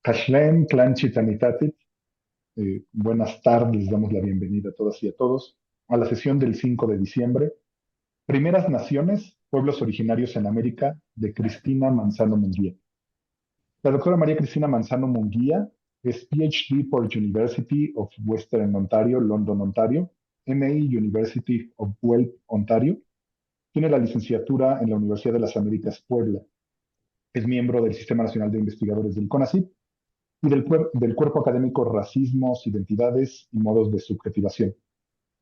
Hashlem, Clan Chitanitatit, buenas tardes, les damos la bienvenida a todas y a todos a la sesión del 5 de diciembre, Primeras Naciones, Pueblos Originarios en América, de Cristina Manzano Munguía. La doctora María Cristina Manzano Munguía es PhD por University of Western Ontario, London, Ontario, MA University of Guelph, Ontario. Tiene la licenciatura en la Universidad de las Américas, Puebla. Es miembro del Sistema Nacional de Investigadores del CONACYT y del cuerpo académico Racismos, Identidades y Modos de Subjetivación.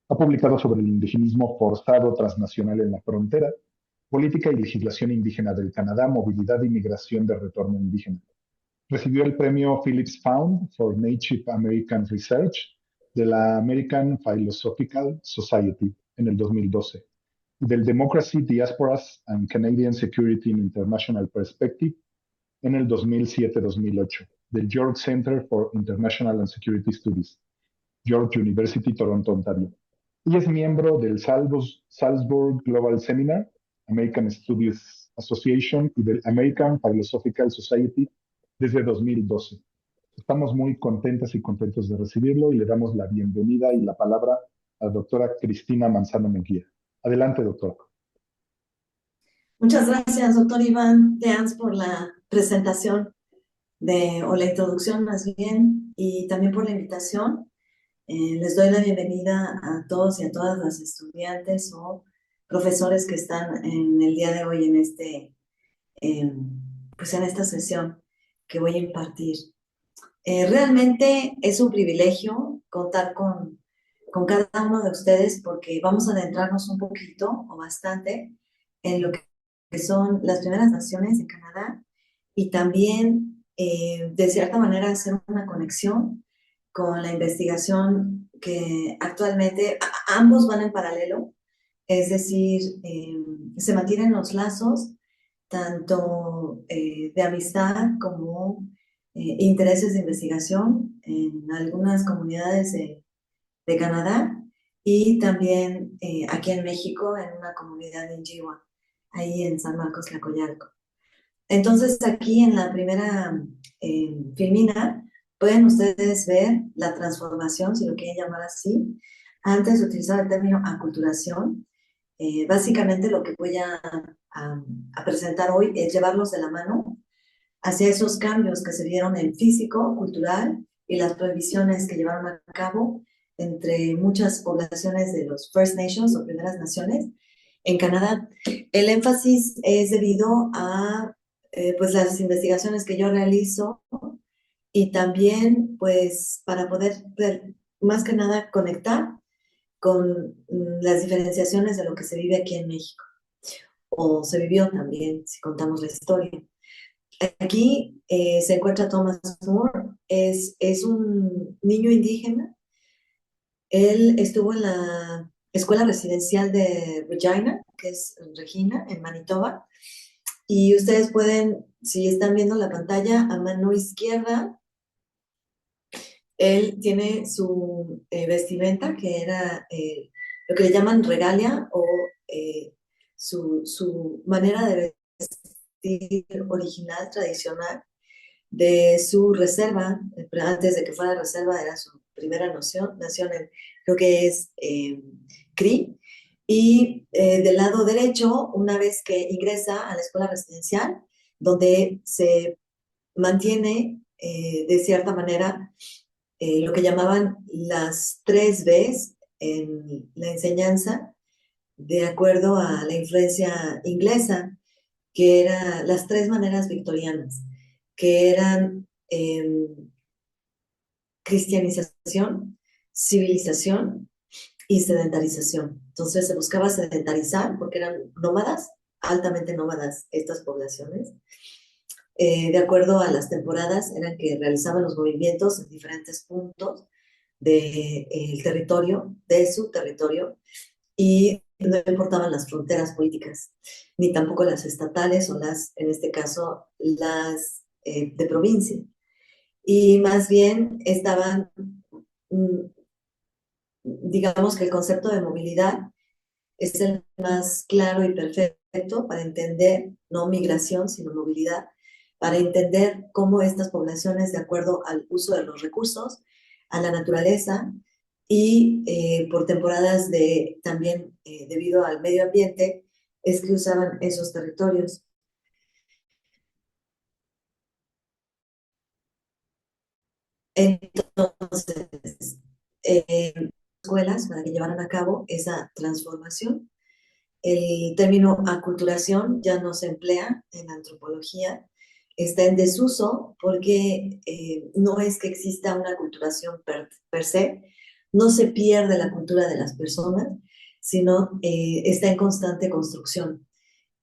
Ha publicado sobre el indigenismo forzado transnacional en la frontera, política y legislación indígena del Canadá, movilidad y migración de retorno indígena. Recibió el premio Phillips Found for Native American Research de la American Philosophical Society en el 2012 y del Democracy, Diasporas and Canadian Security in International Perspective en el 2007-2008 del York Center for International and Security Studies, York University, Toronto, Ontario. Y es miembro del Salzburg Global Seminar, American Studies Association y del American Philosophical Society desde 2012. Estamos muy contentas y contentos de recibirlo y le damos la bienvenida y la palabra a la doctora Cristina Manzano Munguía. Adelante, doctora. Muchas gracias, doctor Iván Deans, por la presentación o la introducción más bien, y también por la invitación. Les doy la bienvenida a todos y a todas las estudiantes o profesores que están en el día de hoy pues en esta sesión que voy a impartir. Realmente es un privilegio contar con cada uno de ustedes porque vamos a adentrarnos un poquito o bastante en lo que son las primeras naciones en Canadá y también, de cierta manera, hacer una conexión con la investigación que actualmente ambos van en paralelo, es decir, se mantienen los lazos tanto de amistad como intereses de investigación en algunas comunidades de Canadá y también aquí en México en una comunidad en Chihuahua, ahí en San Marcos, Tlacoyalco. Entonces aquí en la primera filmina pueden ustedes ver la transformación, si lo quieren llamar así, antes de utilizar el término aculturación. Básicamente lo que voy a presentar hoy es llevarlos de la mano hacia esos cambios que se dieron en físico, cultural y las prohibiciones que llevaron a cabo entre muchas poblaciones de los First Nations o primeras naciones en Canadá. El énfasis es debido a pues las investigaciones que yo realizo y también pues para poder más que nada conectar con las diferenciaciones de lo que se vive aquí en México o se vivió también si contamos la historia. Aquí se encuentra Thomas Moore, es un niño indígena. Él estuvo en la escuela residencial de Regina, que es Regina, en Manitoba, y ustedes pueden, si están viendo la pantalla, a mano izquierda, él tiene su vestimenta, que era lo que le llaman regalia, o su manera de vestir original, tradicional, de su reserva, pero antes de que fuera reserva, era su primera nación creo que es Cree. Y del lado derecho, una vez que ingresa a la escuela residencial, donde se mantiene de cierta manera lo que llamaban las 3 Bs en la enseñanza, de acuerdo a la influencia inglesa, que eran las 3 maneras victorianas, que eran cristianización, civilización y sedentarización. Entonces se buscaba sedentarizar porque eran nómadas, altamente nómadas estas poblaciones. De acuerdo a las temporadas, eran que realizaban los movimientos en diferentes puntos del territorio, de su territorio, y no importaban las fronteras políticas, ni tampoco las estatales o en este caso, las de provincia. Y más bien estaban, digamos que el concepto de movilidad es el más claro y perfecto para entender, no migración, sino movilidad, para entender cómo estas poblaciones, de acuerdo al uso de los recursos, a la naturaleza y por temporadas también debido al medio ambiente, es que usaban esos territorios. Entonces, escuelas para que llevaran a cabo esa transformación. El término aculturación ya no se emplea en la antropología, está en desuso porque no es que exista una aculturación per se, no se pierde la cultura de las personas, sino está en constante construcción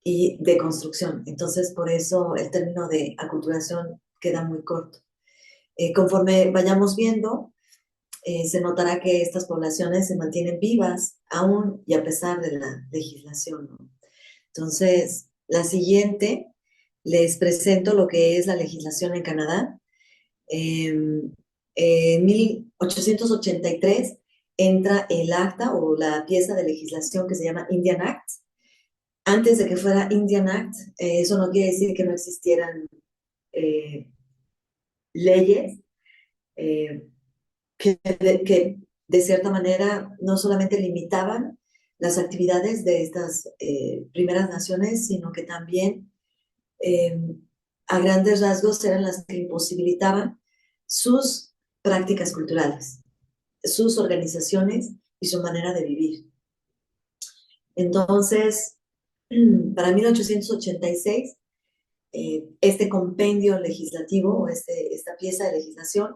y deconstrucción. Entonces, por eso el término de aculturación queda muy corto. Conforme vayamos viendo, se notará que estas poblaciones se mantienen vivas aún y a pesar de la legislación, ¿no? Entonces, la siguiente, les presento lo que es la legislación en Canadá. En 1883 entra el acta o la pieza de legislación que se llama Indian Act. Antes de que fuera Indian Act, eso no quiere decir que no existieran eh, leyes eh, que de cierta manera no solamente limitaban las actividades de estas primeras naciones, sino que también eh, a grandes rasgos eran las que imposibilitaban sus prácticas culturales, sus organizaciones y su manera de vivir. Entonces, para 1886, este compendio legislativo o esta pieza de legislación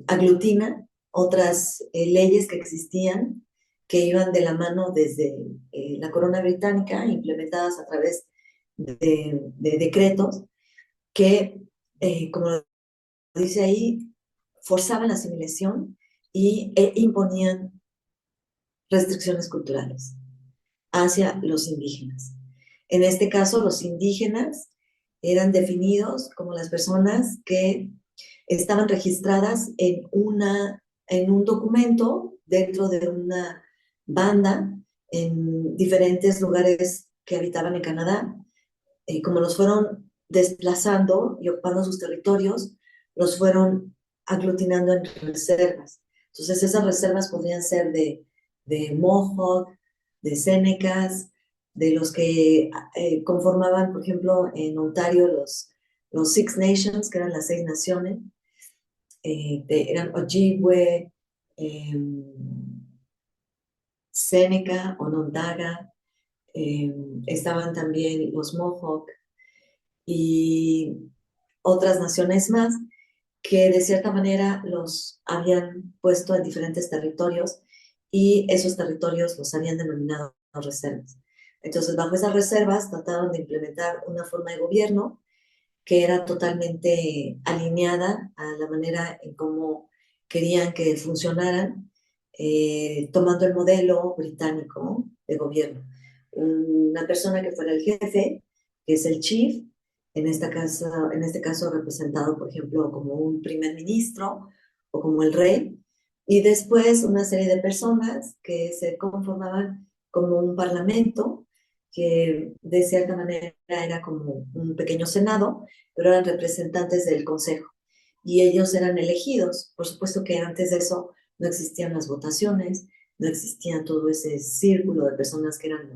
aglutina otras leyes que existían, que iban de la mano desde la corona británica, implementadas a través de decretos que, como dice ahí, forzaban la asimilación e imponían restricciones culturales hacia los indígenas. En este caso, los indígenas eran definidos como las personas que estaban registradas en un documento dentro de una banda en diferentes lugares que habitaban en Canadá. Como los fueron desplazando y ocupando sus territorios, los fueron aglutinando en reservas. Entonces esas reservas podrían ser de Mohawk, de Senecas, de los que conformaban, por ejemplo, en Ontario los Six Nations, que eran las 6 naciones, eran Ojibwe, Seneca, Onondaga, estaban también los Mohawk y otras naciones más que de cierta manera los habían puesto en diferentes territorios y esos territorios los habían denominado reservas. Entonces, bajo esas reservas trataron de implementar una forma de gobierno que era totalmente alineada a la manera en cómo querían que funcionaran, tomando el modelo británico de gobierno. Una persona que fuera el jefe, que es el chief, en este caso representado, por ejemplo, como un primer ministro o como el rey, y después una serie de personas que se conformaban como un parlamento, que de cierta manera era como un pequeño senado, pero eran representantes del consejo y ellos eran elegidos. Por supuesto que antes de eso no existían las votaciones, no existían todo ese círculo de personas que eran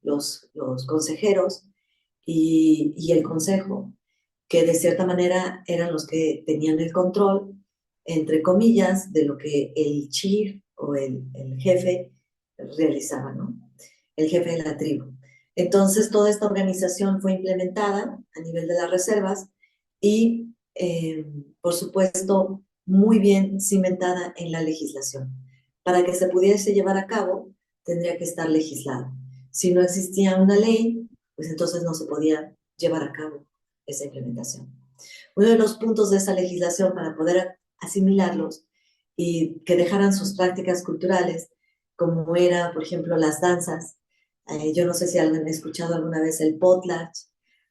los consejeros y el consejo, que de cierta manera eran los que tenían el control, entre comillas, de lo que el chief o el jefe realizaba, ¿no? El jefe de la tribu. Entonces, toda esta organización fue implementada a nivel de las reservas y, por supuesto, muy bien cimentada en la legislación. Para que se pudiese llevar a cabo, tendría que estar legislado. Si no existía una ley, pues entonces no se podía llevar a cabo esa implementación. Uno de los puntos de esa legislación para poder asimilarlos y que dejaran sus prácticas culturales, como era, por ejemplo, las danzas. Yo no sé si han escuchado alguna vez el potlatch,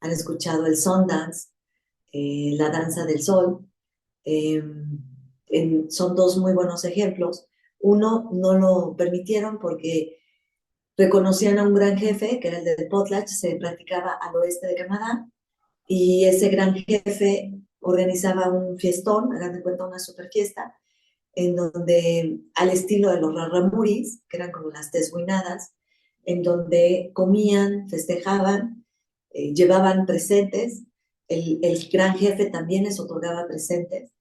han escuchado el Sundance, la danza del sol. Eh, Son dos muy buenos ejemplos. Uno no lo permitieron porque reconocían a un gran jefe, que era el del potlatch, se practicaba al oeste de Canadá, y ese gran jefe organizaba un fiestón, hagan de cuenta una super fiesta, en donde al estilo de los rarramuris, que eran como las tesguinadas, en donde comían, festejaban, llevaban presentes, el gran jefe también les otorgaba presentes,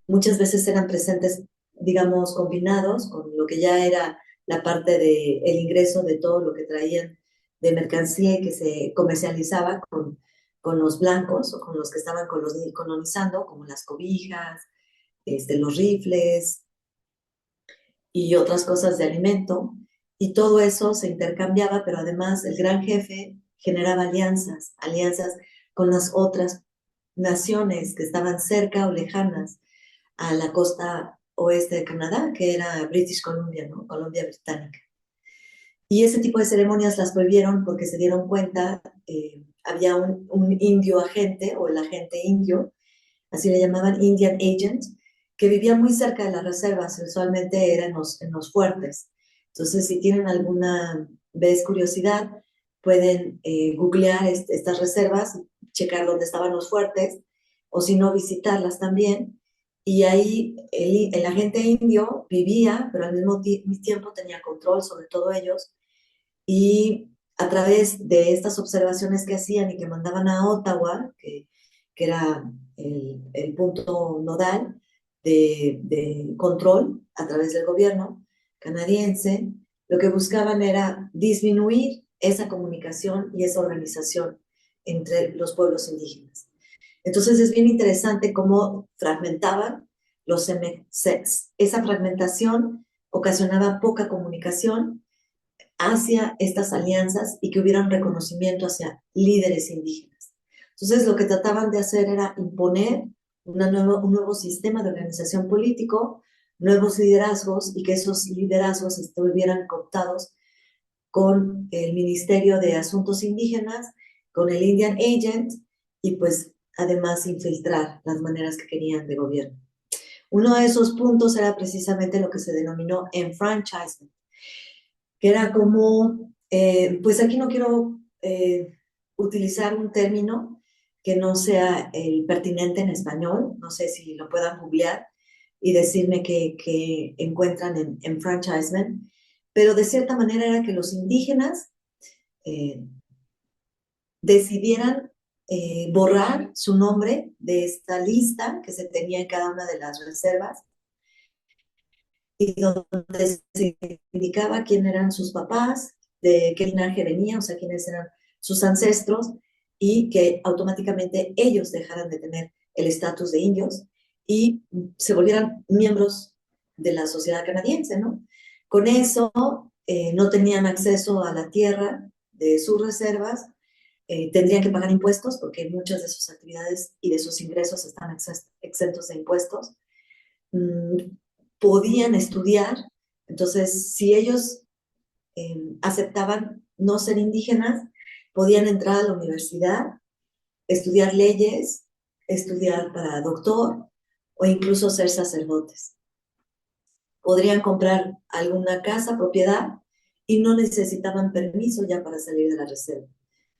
muchas veces eran presentes, digamos, combinados con lo que ya era la parte del ingreso de todo lo que traían de mercancía y que se comercializaba con los blancos o con los que estaban colonizando, como las cobijas, los rifles y otras cosas de alimento. Y todo eso se intercambiaba, pero además el gran jefe generaba alianzas, alianzas con las otras naciones que estaban cerca o lejanas a la costa oeste de Canadá, que era British Columbia, ¿no? Columbia Británica. Y ese tipo de ceremonias las prohibieron porque se dieron cuenta, había un indio agente o el agente indio, así le llamaban Indian Agent, que vivía muy cerca de las reservas, usualmente era en los fuertes. Entonces, si tienen alguna vez curiosidad, pueden googlear estas reservas, checar dónde estaban los fuertes, o si no, visitarlas también. Y ahí el agente indio vivía, pero al mismo tiempo tenía control sobre todos ellos. Y a través de estas observaciones que hacían y que mandaban a Ottawa, que era el punto nodal de control a través del gobierno canadiense, lo que buscaban era disminuir esa comunicación y esa organización entre los pueblos indígenas. Entonces es bien interesante cómo fragmentaban los MSEX. Esa fragmentación ocasionaba poca comunicación hacia estas alianzas y que hubiera un reconocimiento hacia líderes indígenas. Entonces, lo que trataban de hacer era imponer un nuevo sistema de organización político, nuevos liderazgos y que esos liderazgos estuvieran cooptados con el Ministerio de Asuntos Indígenas, con el Indian Agent y pues además infiltrar las maneras que querían de gobierno. Uno de esos puntos era precisamente lo que se denominó enfranchisement, que era como, pues aquí no quiero utilizar un término que no sea el pertinente en español, no sé si lo puedan googlear y decirme que encuentran en enfranchisement, pero de cierta manera era que los indígenas eh, decidieran borrar su nombre de esta lista que se tenía en cada una de las reservas y donde se indicaba quién eran sus papás, de qué linaje venía, o sea, quiénes eran sus ancestros, y que automáticamente ellos dejaran de tener el estatus de indios y se volvieran miembros de la sociedad canadiense, ¿no? Con eso no tenían acceso a la tierra de sus reservas, tendrían que pagar impuestos porque muchas de sus actividades y de sus ingresos están exentos de impuestos. Podían estudiar, entonces si ellos aceptaban no ser indígenas, podían entrar a la universidad, estudiar leyes, estudiar para doctor o incluso ser sacerdotes. Podrían comprar alguna casa, propiedad, y no necesitaban permiso ya para salir de la reserva.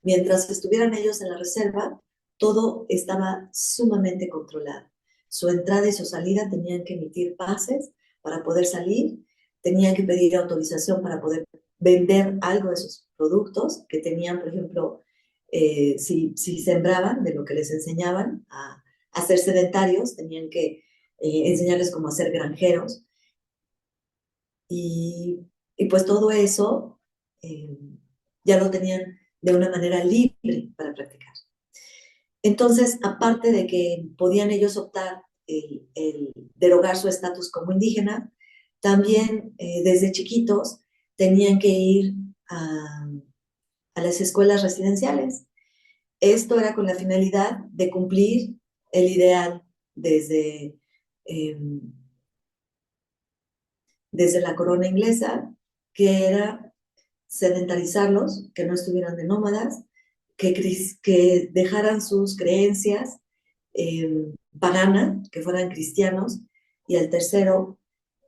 Mientras estuvieran ellos en la reserva, todo estaba sumamente controlado. Su entrada y su salida tenían que emitir pases para poder salir, tenían que pedir autorización para poder vender algo de sus productos que tenían, por ejemplo, si sembraban de lo que les enseñaban a ser sedentarios, tenían que enseñarles cómo hacer granjeros. Y pues todo eso eh, ya lo tenían de una manera libre para practicar. Entonces, aparte de que podían ellos optar el derogar su estatus como indígena, también desde chiquitos tenían que ir a las escuelas residenciales. Esto era con la finalidad de cumplir el ideal desde, eh, desde la corona inglesa, que era sedentarizarlos, que no estuvieran de nómadas, que dejaran sus creencias paganas, que fueran cristianos, y el tercero,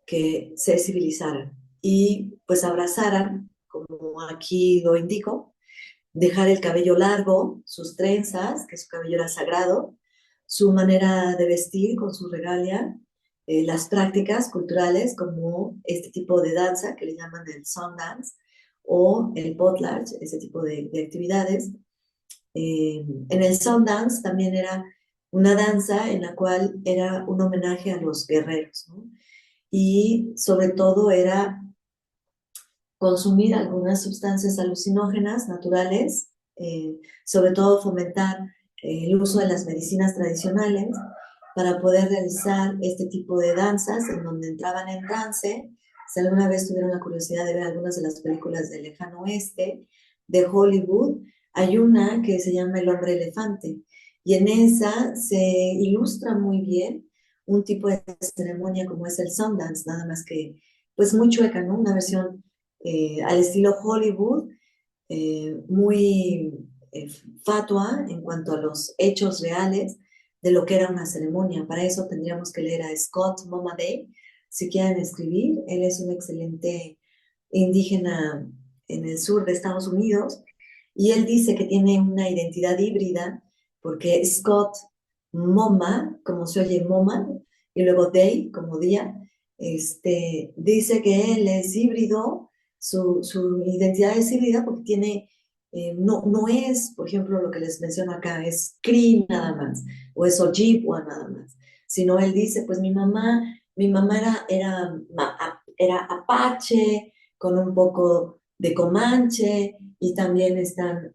que se civilizaran y pues abrazaran, como aquí lo indico, dejar el cabello largo, sus trenzas, que su cabello era sagrado, su manera de vestir con su regalia, las prácticas culturales como este tipo de danza que le llaman el Sundance o el potlatch, ese tipo de actividades. En el Sundance también era una danza en la cual era un homenaje a los guerreros, ¿no? Y sobre todo era consumir algunas sustancias alucinógenas naturales, sobre todo fomentar el uso de las medicinas tradicionales para poder realizar este tipo de danzas en donde entraban en trance. Si alguna vez tuvieron la curiosidad de ver algunas de las películas del lejano oeste, de Hollywood, hay una que se llama El hombre elefante y en esa se ilustra muy bien un tipo de ceremonia como es el Sundance, nada más que pues muy chueca, ¿no? Una versión al estilo Hollywood, muy fatua en cuanto a los hechos reales de lo que era una ceremonia. Para eso tendríamos que leer a Scott Momaday, si quieren escribir. Él es un excelente indígena en el sur de Estados Unidos y él dice que tiene una identidad híbrida porque Scott Moma, como se oye Moma, y luego Day, como día, dice que él es híbrido, su identidad es híbrida porque tiene, no es, por ejemplo, lo que les menciono acá, es Cree nada más, o es Ojibwa nada más, sino él dice, pues mi mamá era apache, con un poco de comanche, y también están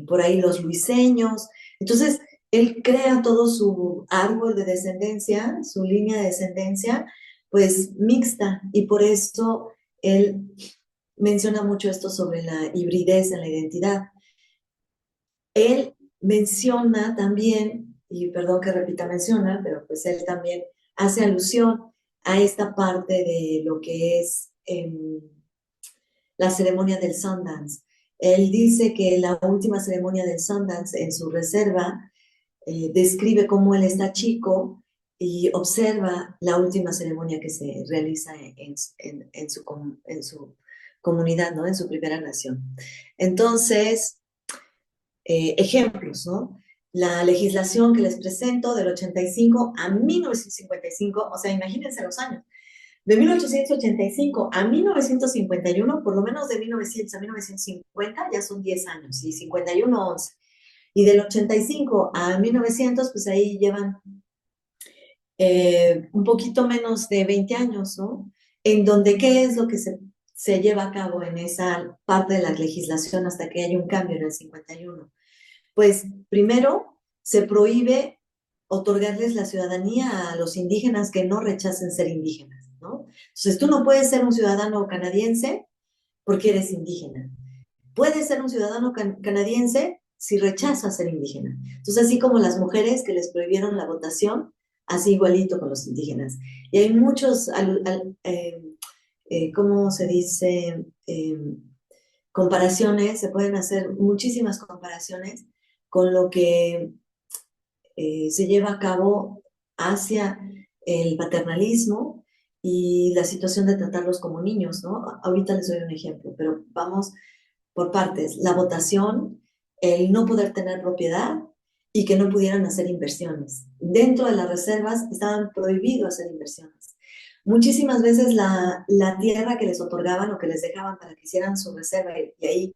por ahí los luiseños. Entonces, él crea todo su árbol de descendencia, su línea de descendencia, pues mixta, y por eso él menciona mucho esto sobre la hibridez en la identidad. Él menciona también, y perdón que repita menciona, pero pues él también hace alusión a esta parte de lo que es la ceremonia del Sundance. Él dice que la última ceremonia del Sundance en su reserva describe cómo él está chico y observa la última ceremonia que se realiza en su comunidad, ¿no? En su primera nación. Entonces, ejemplos, ¿no? La legislación que les presento del 85 a 1955, o sea, imagínense los años, de 1885 a 1951, por lo menos de 1900 a 1950, ya son 10 años, y 51, 11. Y del 85 a 1900, pues ahí llevan un poquito menos de 20 años, ¿no? En donde, ¿qué es lo que se lleva a cabo en esa parte de la legislación hasta que haya un cambio en el 51? Pues primero se prohíbe otorgarles la ciudadanía a los indígenas que no rechacen ser indígenas, ¿no? Entonces tú no puedes ser un ciudadano canadiense porque eres indígena. Puedes ser un ciudadano canadiense si rechazas ser indígena. Entonces, así como las mujeres que les prohibieron la votación, así igualito con los indígenas. Y hay muchos, ¿cómo se dice? Comparaciones, se pueden hacer muchísimas comparaciones con lo que se lleva a cabo hacia el paternalismo y la situación de tratarlos como niños, ¿no? Ahorita les doy un ejemplo, pero vamos por partes. La votación, el no poder tener propiedad y que no pudieran hacer inversiones. Dentro de las reservas estaban prohibidos hacer inversiones. Muchísimas veces la tierra que les otorgaban o que les dejaban para que hicieran su reserva y ahí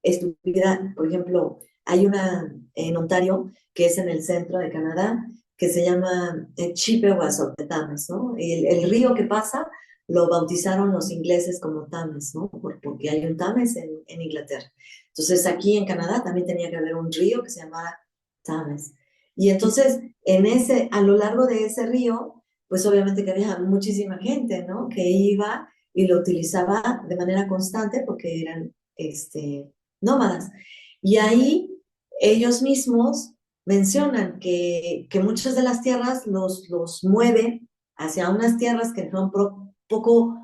estuviera, por ejemplo, hay una en Ontario, que es en el centro de Canadá, que se llama Chippewas of the Thames, ¿no? El río que pasa lo bautizaron los ingleses como Thames, ¿no? Porque hay un Thames en Inglaterra. Entonces aquí en Canadá también tenía que haber un río que se llamara Thames. Y entonces a lo largo de ese río, pues obviamente que había muchísima gente, ¿no? Que iba y lo utilizaba de manera constante porque eran nómadas. Y ahí ellos mismos mencionan que muchas de las tierras los mueven hacia unas tierras que son poco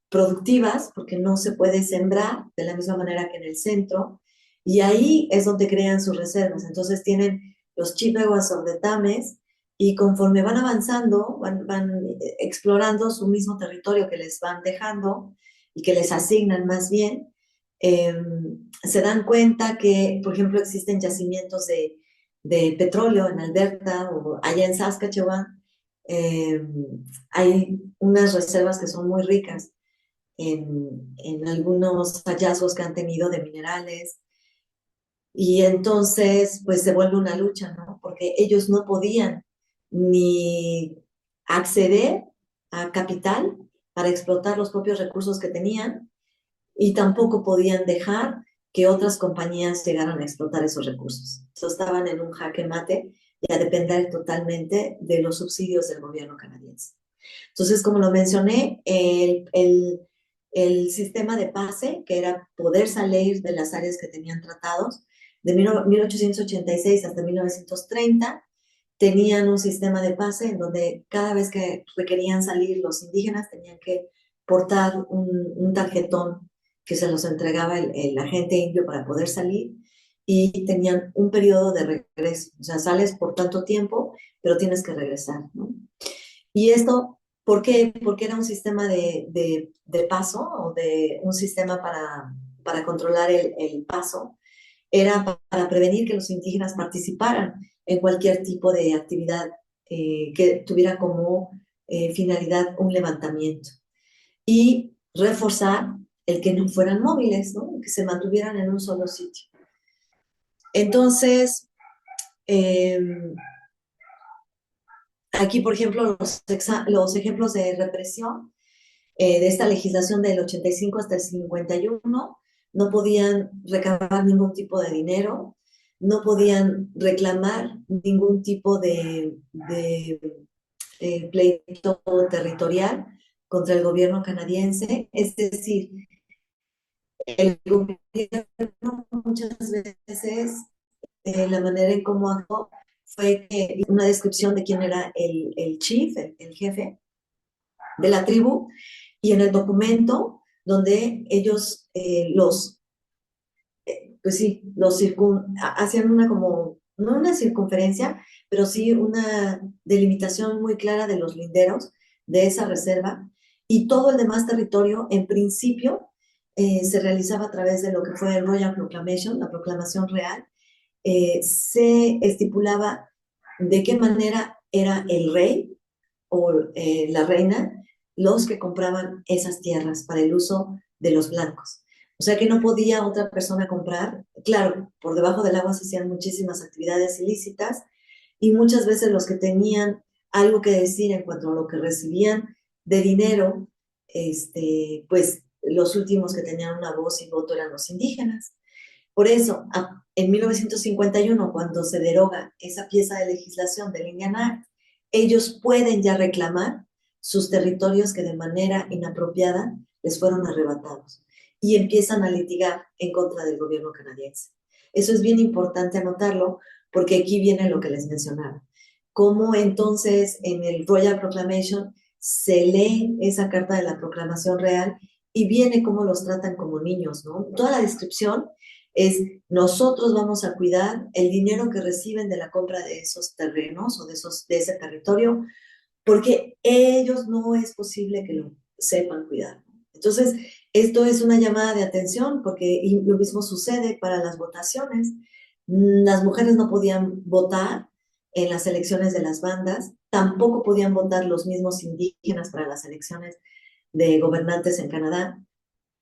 productivas, porque no se puede sembrar de la misma manera que en el centro, y ahí es donde crean sus reservas. Entonces tienen los Chippewas of the Thames, y conforme van avanzando, van explorando su mismo territorio que les van dejando y que les asignan más bien, se dan cuenta que, por ejemplo, existen yacimientos de petróleo en Alberta o allá en Saskatchewan. eh, Hay unas reservas que son muy ricas en algunos hallazgos que han tenido de minerales. Y entonces, pues se vuelve una lucha, ¿no? Porque ellos no podían ni acceder a capital para explotar los propios recursos que tenían y tampoco podían dejar que otras compañías llegaran a explotar esos recursos. Entonces estaban en un jaque mate y a depender totalmente de los subsidios del gobierno canadiense. Entonces, como lo mencioné, el sistema de pase, que era poder salir de las áreas que tenían tratados, de 1886 hasta 1930, tenían un sistema de pase en donde cada vez que requerían salir los indígenas tenían que portar un tarjetón que se los entregaba el agente indio para poder salir y tenían un periodo de regreso. O sea, sales por tanto tiempo, pero tienes que regresar, ¿no? Y esto, ¿por qué? Porque era un sistema de paso o de un sistema para controlar el paso. Era para prevenir que los indígenas participaran en cualquier tipo de actividad que tuviera como finalidad un levantamiento. Y reforzar el que no fueran móviles, ¿no? Que se mantuvieran en un solo sitio. Entonces, eh, aquí, por ejemplo, los ejemplos de represión de esta legislación del 85 hasta el 51, no podían recabar ningún tipo de dinero, no podían reclamar ningún tipo de pleito territorial contra el gobierno canadiense. Es decir, el gobierno muchas veces, la manera en cómo actuó fue una descripción de quién era el chief, el jefe de la tribu, y en el documento donde ellos pues sí, hacían una como, no una circunferencia, pero sí una delimitación muy clara de los linderos de esa reserva y todo el demás territorio, en principio, se realizaba a través de lo que fue el Royal Proclamation, la proclamación real. Se estipulaba de qué manera era el rey o la reina los que compraban esas tierras para el uso de los blancos. O sea que no podía otra persona comprar. Claro, por debajo del agua se hacían muchísimas actividades ilícitas y muchas veces los que tenían algo que decir en cuanto a lo que recibían de dinero, pues los últimos que tenían una voz y voto eran los indígenas. Por eso, en 1951, cuando se deroga esa pieza de legislación del Indian Act, ellos pueden ya reclamar sus territorios que de manera inapropiada les fueron arrebatados y empiezan a litigar en contra del gobierno canadiense. Eso es bien importante anotarlo porque aquí viene lo que les mencionaba. Cómo entonces en el Royal Proclamation se lee esa carta de la proclamación real y viene cómo los tratan como niños, ¿no? Toda la descripción es nosotros vamos a cuidar el dinero que reciben de la compra de esos terrenos o de ese territorio, porque ellos no es posible que lo sepan cuidar. Entonces, esto es una llamada de atención, porque lo mismo sucede para las votaciones. Las mujeres no podían votar en las elecciones de las bandas, tampoco podían votar los mismos indígenas para las elecciones de gobernantes en Canadá.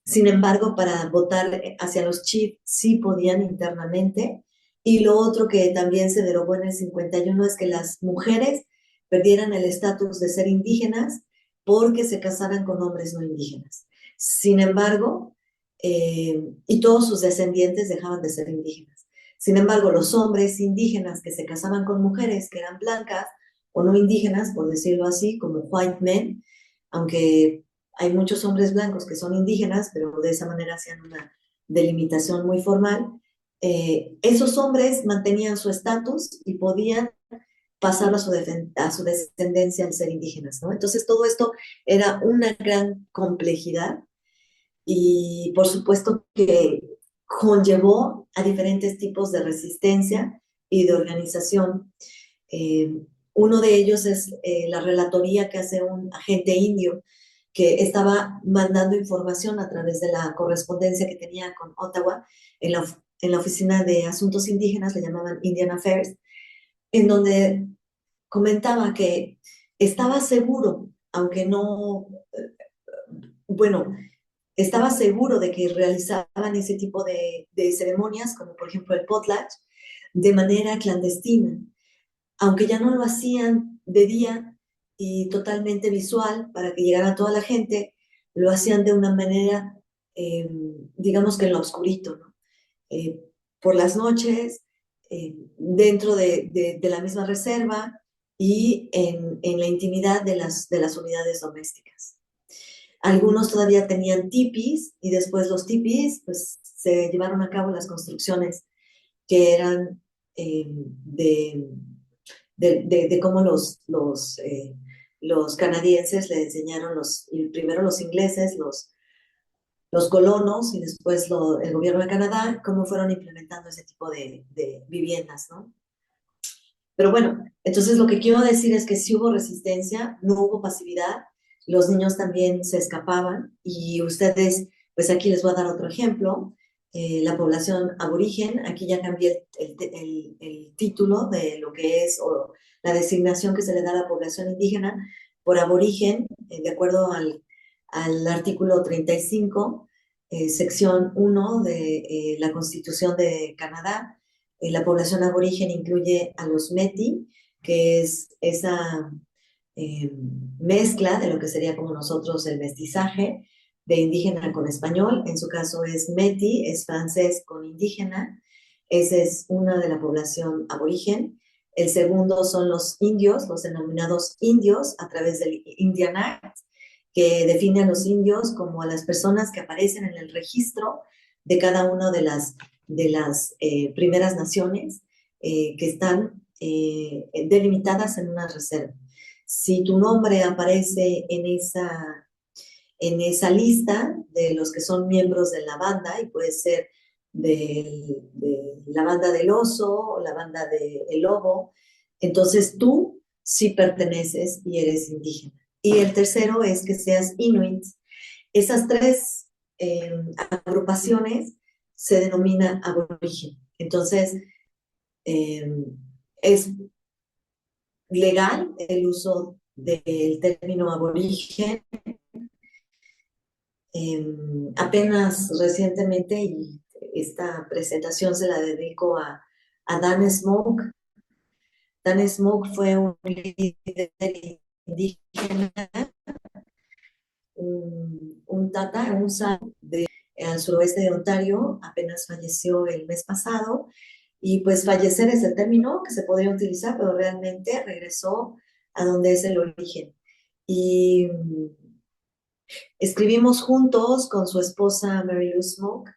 Sin embargo, para votar hacia los chiefs sí podían internamente. Y lo otro que también se derogó en el 51 es que las mujeres perdieran el estatus de ser indígenas porque se casaran con hombres no indígenas. Sin embargo, y todos sus descendientes dejaban de ser indígenas. Sin embargo, los hombres indígenas que se casaban con mujeres que eran blancas o no indígenas, por decirlo así, como white men, aunque hay muchos hombres blancos que son indígenas, pero de esa manera hacían una delimitación muy formal. Esos hombres mantenían su estatus y podían pasar a su descendencia al ser indígenas, ¿no? Entonces todo esto era una gran complejidad y por supuesto que conllevó a diferentes tipos de resistencia y de organización. Uno de ellos es la relatoría que hace un agente indio que estaba mandando información a través de la correspondencia que tenía con Ottawa en la oficina de asuntos indígenas, le llamaban Indian Affairs, en donde comentaba que estaba seguro, aunque no, bueno, estaba seguro de que realizaban ese tipo de ceremonias, como por ejemplo el potlatch, de manera clandestina, aunque ya no lo hacían de día y totalmente visual para que llegara a toda la gente, lo hacían de una manera, eh, digamos que en lo oscurito, ¿no? Eh, por las noches, dentro de la misma reserva y en la intimidad de las unidades domésticas. Algunos todavía tenían tipis y después los tipis pues, se llevaron a cabo las construcciones que eran de cómo los canadienses le enseñaron primero los ingleses, los colonos y después el gobierno de Canadá, cómo fueron implementando ese tipo de viviendas, ¿no? Pero bueno, entonces lo que quiero decir es que sí hubo resistencia, no hubo pasividad, los niños también se escapaban y ustedes, pues aquí les voy a dar otro ejemplo, la población aborigen, aquí ya cambié el título de lo que es, o la designación que se le da a la población indígena por aborigen, de acuerdo al artículo 35, sección 1 de la Constitución de Canadá. La población aborigen incluye a los Métis, que es esa eh, mezcla de lo que sería como nosotros el mestizaje de indígena con español. En su caso es Métis, es francés con indígena. Esa es una de la población aborigen. El segundo son los indios, los denominados indios, a través del Indian Act, que define a los indios como a las personas que aparecen en el registro de cada una de las primeras naciones que están delimitadas en una reserva. Si tu nombre aparece en esa lista de los que son miembros de la banda, y puede ser de la banda del oso o la banda del lobo, entonces tú sí perteneces y eres indígena. Y el tercero es que seas inuit. Esas tres agrupaciones se denomina aborigen. Entonces, es legal el uso del término aborigen. Apenas recientemente, y esta presentación se la dedico a Dan Smoke. Dan Smoke fue un líder indígena, un tata, un san al suroeste de Ontario, apenas falleció el mes pasado, y pues fallecer es el término que se podría utilizar, pero realmente regresó a donde es el origen. Y escribimos juntos con su esposa Mary Lou Smoke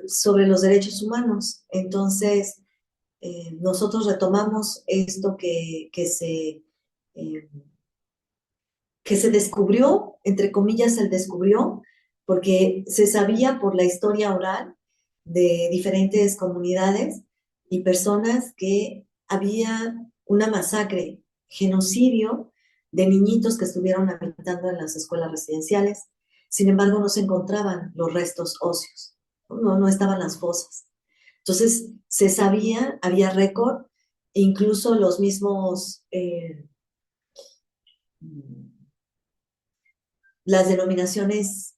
sobre los derechos humanos. Entonces, nosotros retomamos esto eh, que se descubrió, entre comillas, se descubrió, porque se sabía por la historia oral de diferentes comunidades y personas que había una masacre, genocidio de niñitos que estuvieron habitando en las escuelas residenciales. Sin embargo, no se encontraban los restos óseos, no estaban las fosas. Entonces, se sabía, había récord, incluso los mismos las denominaciones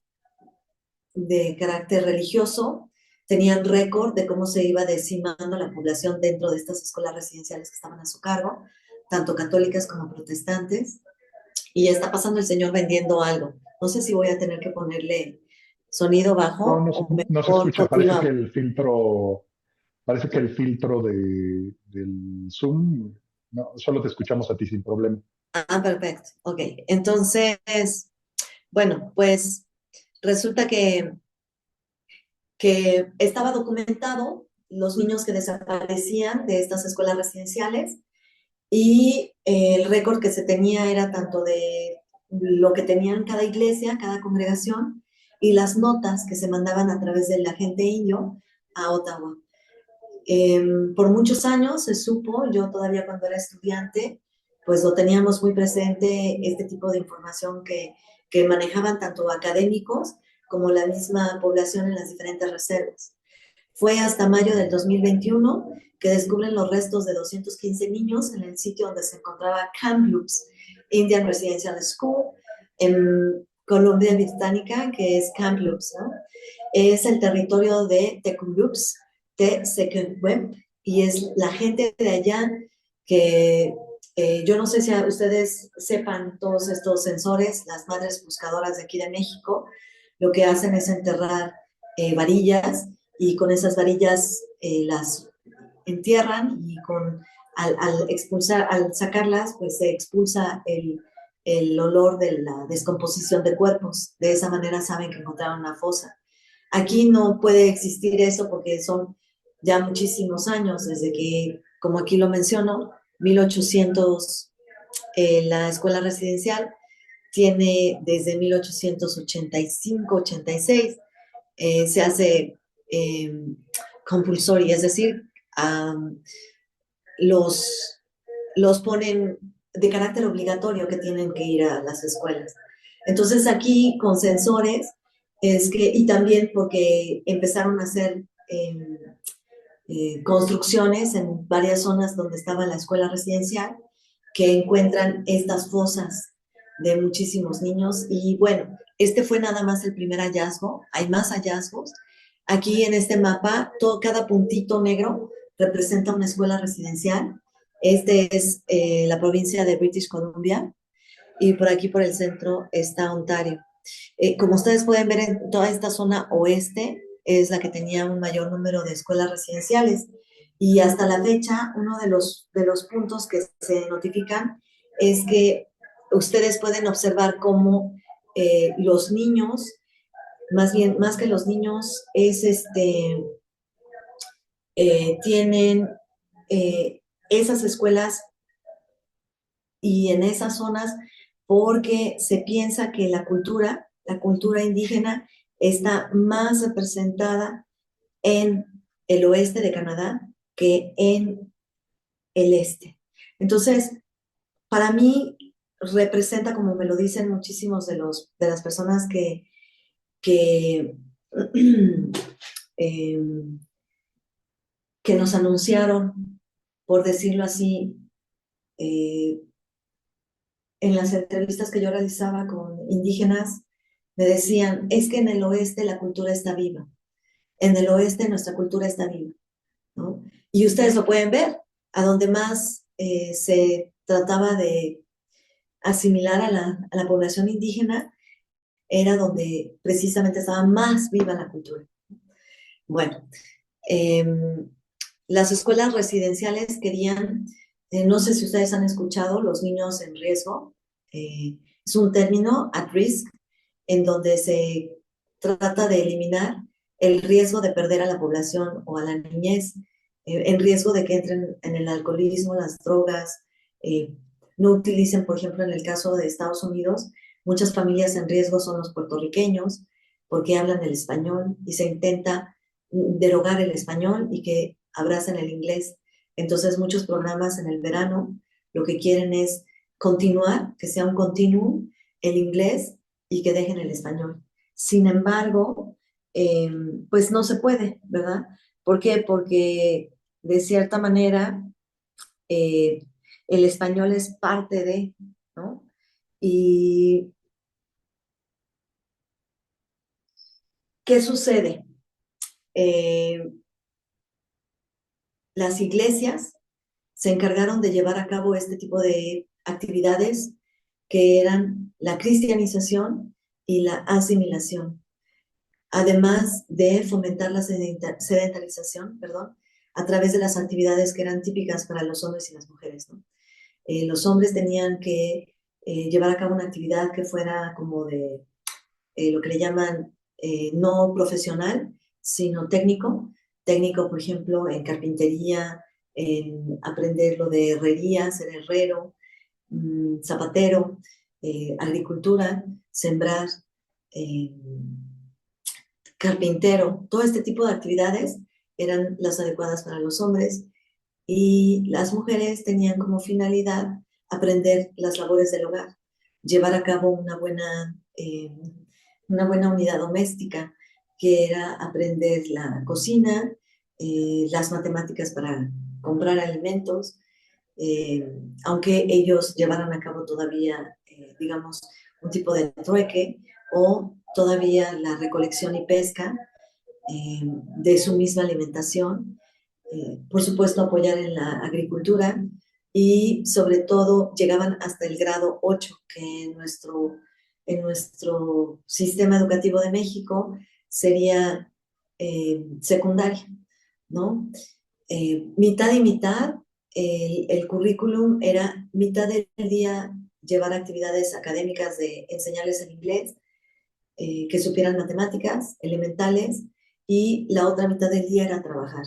de carácter religioso tenían récord de cómo se iba decimando la población dentro de estas escuelas residenciales que estaban a su cargo, tanto católicas como protestantes. Y ya está pasando el señor vendiendo algo. No sé si voy a tener que ponerle sonido No, bajo no, o no se mejor escucha. continuamos. Parece que el filtro del Zoom, no, solo te escuchamos a ti sin problema. Ah, perfecto. Ok. Entonces, bueno, pues resulta que estaba documentado los niños que desaparecían de estas escuelas residenciales y el récord que se tenía era tanto de lo que tenían cada iglesia, cada congregación y las notas que se mandaban a través del agente indio a Ottawa. Por muchos años se supo, yo todavía cuando era estudiante, pues lo teníamos muy presente, este tipo de información que que manejaban tanto académicos como la misma población en las diferentes reservas. Fue hasta mayo del 2021 que descubren los restos de 215 niños en el sitio donde se encontraba Kamloops Indian Residential School en Columbia Británica, que es Kamloops, ¿no? Es el territorio de Tekumloops, de Secundweb, y es la gente de allá que yo no sé si ustedes sepan todos estos sensores, las madres buscadoras de aquí de México, lo que hacen es enterrar varillas y con esas varillas las entierran y al expulsar, al sacarlas, pues se expulsa el olor de la descomposición de cuerpos. De esa manera saben que encontraron una fosa. Aquí no puede existir eso porque son ya muchísimos años, desde que, como aquí lo menciono, 1800, la escuela residencial tiene desde 1885-86, se hace compulsoria, es decir, um, los, los ponen de carácter obligatorio que tienen que ir a las escuelas. Entonces aquí con sensores, es que, y también porque empezaron a hacer construcciones en varias zonas donde estaba la escuela residencial, que encuentran estas fosas de muchísimos niños. Y bueno, este fue nada más el primer hallazgo, hay más hallazgos. Aquí en este mapa, cada puntito negro representa una escuela residencial. Este es la provincia de British Columbia y por aquí por el centro está Ontario. Como ustedes pueden ver, en toda esta zona oeste es la que tenía un mayor número de escuelas residenciales. Y hasta la fecha, uno de los puntos que se notifican es que ustedes pueden observar cómo los niños, más bien, más que los niños, es tienen esas escuelas y en esas zonas porque se piensa que la cultura indígena, está más representada en el oeste de Canadá que en el este. Entonces, para mí representa, como me lo dicen muchísimos de las personas que, eh, que nos anunciaron, por decirlo así, eh, en las entrevistas que yo realizaba con indígenas, me decían, es que en el oeste la cultura está viva, en el oeste nuestra cultura está viva, ¿no? Y ustedes lo pueden ver, a donde más se trataba de asimilar a la población indígena, era donde precisamente estaba más viva la cultura. Bueno, eh, las escuelas residenciales querían, no sé si ustedes han escuchado, los niños en riesgo, es un término, at risk, en donde se trata de eliminar el riesgo de perder a la población o a la niñez, en riesgo de que entren en el alcoholismo, las drogas, no utilicen, por ejemplo, en el caso de Estados Unidos, muchas familias en riesgo son los puertorriqueños porque hablan el español y se intenta derogar el español y que abracen el inglés. Entonces, muchos programas en el verano lo que quieren es continuar, que sea un continuum, el inglés y que dejen el español. Sin embargo, pues no se puede, ¿verdad? ¿Por qué? Porque de cierta manera eh, el español es parte de, ¿no? ¿Y qué sucede? Las iglesias se encargaron de llevar a cabo este tipo de actividades que eran la cristianización y la asimilación, además de fomentar la sedentarización, perdón, a través de las actividades que eran típicas para los hombres y las mujeres, ¿no? Los hombres tenían que llevar a cabo una actividad que fuera como de lo que le llaman no profesional, sino técnico. Técnico, por ejemplo, en carpintería, en aprender lo de herrería, ser herrero, zapatero, agricultura, sembrar, eh, carpintero, todo este tipo de actividades eran las adecuadas para los hombres y las mujeres tenían como finalidad aprender las labores del hogar, llevar a cabo una buena eh, una buena unidad doméstica, que era aprender la cocina, las matemáticas para comprar alimentos, eh, aunque ellos llevaran a cabo todavía, digamos, un tipo de trueque o todavía la recolección y pesca de su misma alimentación, por supuesto apoyar en la agricultura y sobre todo llegaban hasta el grado 8, que en nuestro sistema educativo de México sería secundaria, ¿no? Mitad y mitad, el currículum era mitad del día llevar actividades académicas de enseñarles el inglés, que supieran matemáticas elementales, y la otra mitad del día era trabajar,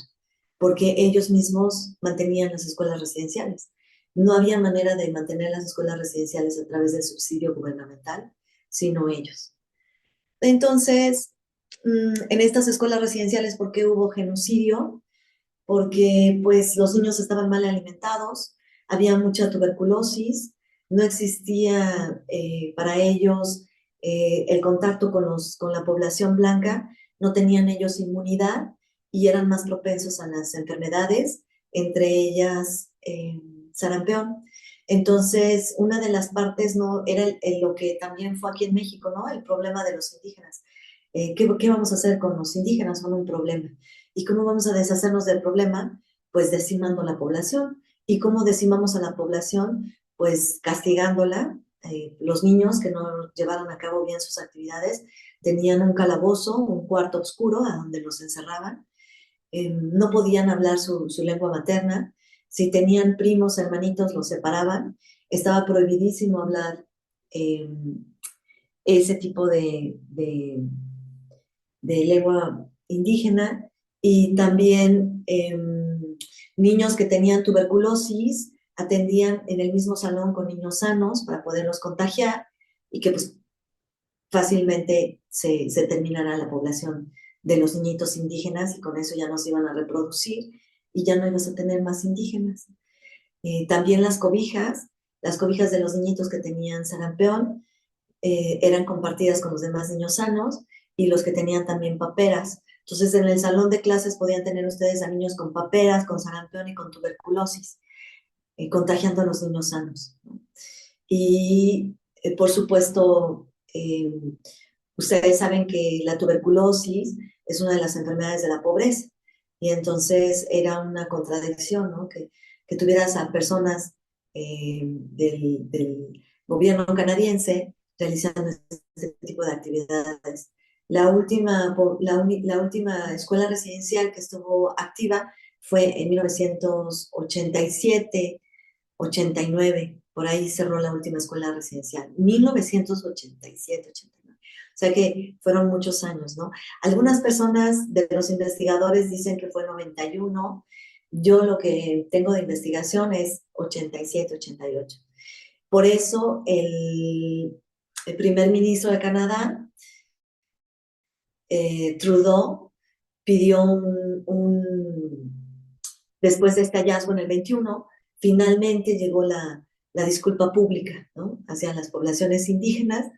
porque ellos mismos mantenían las escuelas residenciales. No había manera de mantener las escuelas residenciales a través del subsidio gubernamental, sino ellos. Entonces, en estas escuelas residenciales, ¿por qué hubo genocidio? Porque pues los niños estaban mal alimentados, había mucha tuberculosis, no existía para ellos el contacto con la población blanca, no tenían ellos inmunidad y eran más propensos a las enfermedades, entre ellas sarampión. Entonces, una de las partes no era lo que también fue aquí en México, ¿no? El problema de los indígenas. ¿Qué vamos a hacer con los indígenas? Son un problema. ¿Y cómo vamos a deshacernos del problema? Pues decimando la población. ¿Y cómo decimamos a la población? Pues castigándola. Los niños que no llevaron a cabo bien sus actividades tenían un calabozo, un cuarto oscuro a donde los encerraban. No podían hablar su lengua materna. Si tenían primos, hermanitos, los separaban. Estaba prohibidísimo hablar eh, ese tipo de lengua indígena, y también niños que tenían tuberculosis atendían en el mismo salón con niños sanos para poderlos contagiar y que pues fácilmente se terminará la población de los niñitos indígenas y con eso ya no se iban a reproducir y ya no ibas a tener más indígenas. También las cobijas de los niñitos que tenían sarampión eran compartidas con los demás niños sanos y los que tenían también paperas. Entonces, en el salón de clases podían tener ustedes a niños con paperas, con sarampión y con tuberculosis, contagiando a los niños sanos, ¿no? Y, por supuesto, ustedes saben que la tuberculosis es una de las enfermedades de la pobreza. Y entonces era una contradicción, ¿no? Que tuvieras a personas del gobierno canadiense realizando este tipo de actividades. La última escuela residencial que estuvo activa fue en 1987, 89, por ahí cerró la última escuela residencial, 1987, 89. O sea que fueron muchos años, ¿no? Algunas personas de los investigadores dicen que fue 91. Yo lo que tengo de investigación es 87, 88. Por eso el primer ministro de Canadá, Trudeau, pidió después de este hallazgo en el 21, finalmente llegó la disculpa pública, ¿no? Hacia las poblaciones indígenas,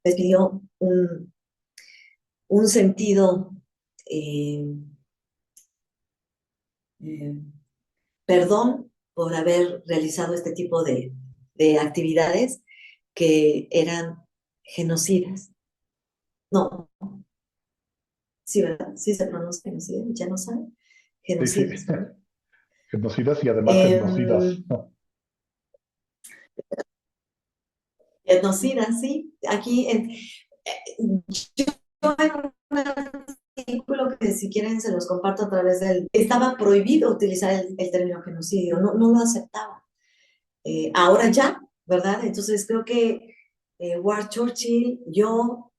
les pidió un sentido, eh, eh, perdón por haber realizado este tipo de actividades que eran genocidas. No, sí, ¿verdad? Sí se pronuncia genocida, ya no saben. Sí, sí. Genocidas, ¿verdad? Genocidas y además etnocidas. Eh, Genocidas, sí. Aquí, yo en un artículo que si quieren se los comparto a través del... Estaba prohibido utilizar el término genocidio, no lo aceptaba. Ahora ya, ¿verdad? Entonces creo que Ward Churchill, yo,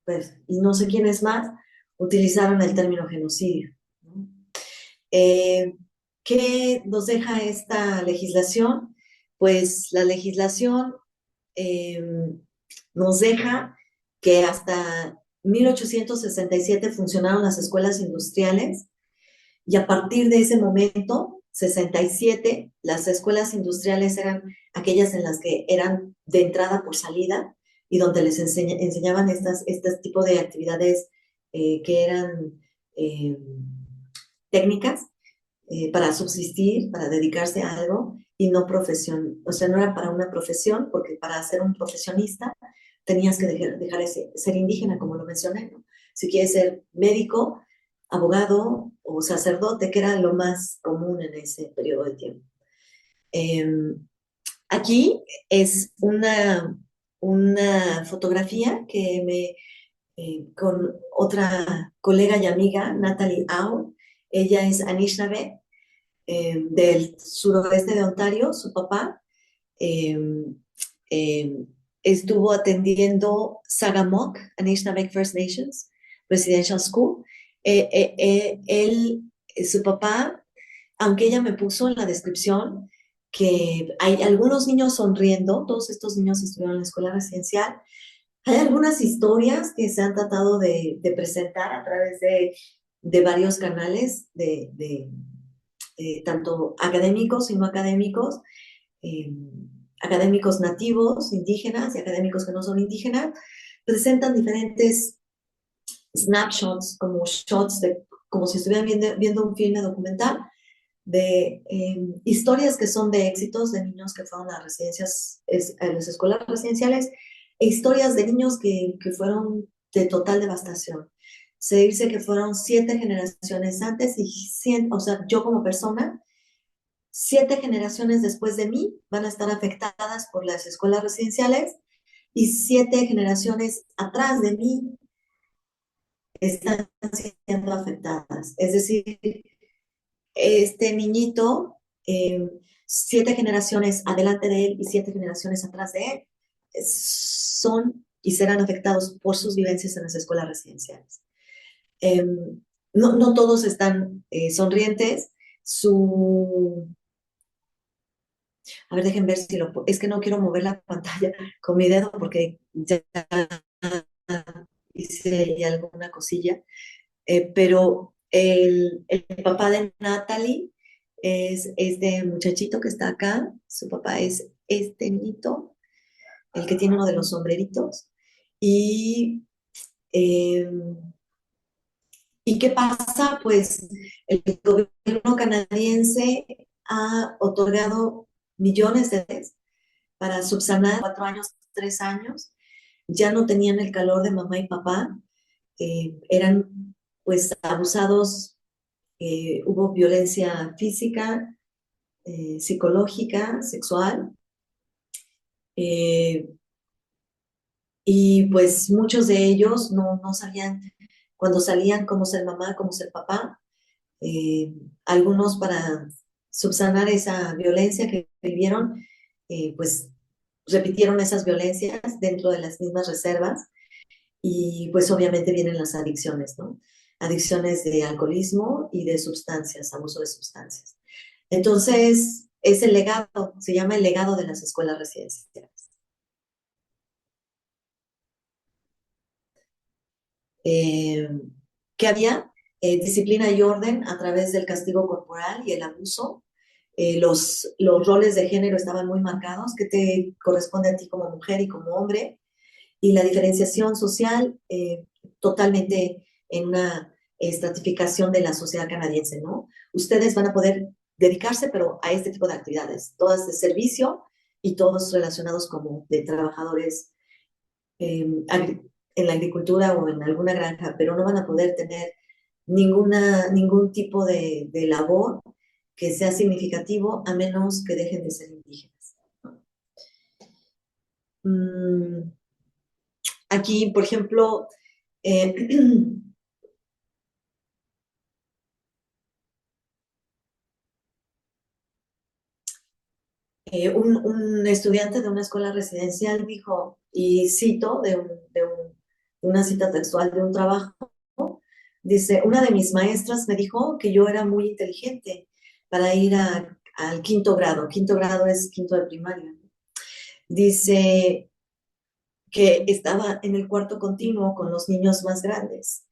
pues, y no sé quiénes más, utilizaron el término genocidio, ¿no? Eh, ¿Qué nos deja esta legislación? Pues la legislación eh, nos deja que hasta 1867 funcionaron las escuelas industriales, y a partir de ese momento, 67, las escuelas industriales eran aquellas en las que eran de entrada por salida, y donde les enseñaban este tipo de actividades que eran eh, técnicas para subsistir, para dedicarse a algo y no profesión, o sea, no era para una profesión, porque para ser un profesionista tenías que dejar ese, ser indígena, como lo mencioné, ¿no? Si quieres ser médico, abogado o sacerdote, que era lo más común en ese periodo de tiempo. Eh, Aquí es una fotografía que con otra colega y amiga, Natalie Au. Ella es Anishinaabe, del suroeste de Ontario. Su papá eh, eh, estuvo atendiendo Sagamok, Anishinaabe First Nations Residential School. Su papá, aunque ella me puso en la descripción que hay algunos niños sonriendo, todos estos niños estuvieron en la escuela residencial. Hay algunas historias que se han tratado de presentar a través de varios canales, tanto académicos y no académicos, eh, académicos nativos, indígenas y académicos que no son indígenas, presentan diferentes snapshots, como shots como si estuvieran viendo un filme documental de historias que son de éxitos de niños que fueron a residencias, a las escuelas residenciales, e historias de niños que fueron de total devastación. Se dice que fueron 7 generaciones antes y 100, o sea, yo como persona, 7 generaciones después de mí van a estar afectadas por las escuelas residenciales y 7 generaciones atrás de mí están siendo afectadas. Es decir, este niñito, 7 generaciones adelante de él y 7 generaciones atrás de él, son y serán afectados por sus vivencias en las escuelas residenciales. Eh, no todos están sonrientes. A ver, dejen ver si es que no quiero mover la pantalla con mi dedo porque ya hice alguna cosilla. Pero el papá de Natalie es este muchachito que está acá. Su papá es este niñito, el que tiene uno de los sombreritos. Y, eh, ¿Y qué pasa? Pues el gobierno canadiense ha otorgado millones de dólares para subsanar 4 años, 3 años. Ya no tenían el calor de mamá y papá. Eran pues abusados. Hubo violencia física, psicológica, sexual, eh, y pues muchos de ellos no sabían cuando salían cómo ser mamá, cómo ser papá. Eh, Algunos para subsanar esa violencia que vivieron, pues repitieron esas violencias dentro de las mismas reservas y pues obviamente vienen las adicciones, ¿no? Adicciones de alcoholismo y de sustancias, abuso de sustancias. Entonces, es el legado, se llama el legado de las escuelas residenciales. Eh, ¿Qué había? Disciplina y orden a través del castigo corporal y el abuso. Los roles de género estaban muy marcados, que te corresponde a ti como mujer y como hombre, y la diferenciación social totalmente en una estratificación de la sociedad canadiense, ¿no? Ustedes van a poder dedicarse, pero a este tipo de actividades, todas de servicio y todos relacionados como de trabajadores eh, en la agricultura o en alguna granja, pero no van a poder tener ningún tipo de labor que sea significativo a menos que dejen de ser indígenas. Mm, Aquí, por ejemplo, eh, un estudiante de una escuela residencial dijo, y cito una cita textual de un trabajo, dice, una de mis maestras me dijo que yo era muy inteligente para ir al quinto grado es quinto de primaria. Dice que estaba en el cuarto continuo con los niños más grandes,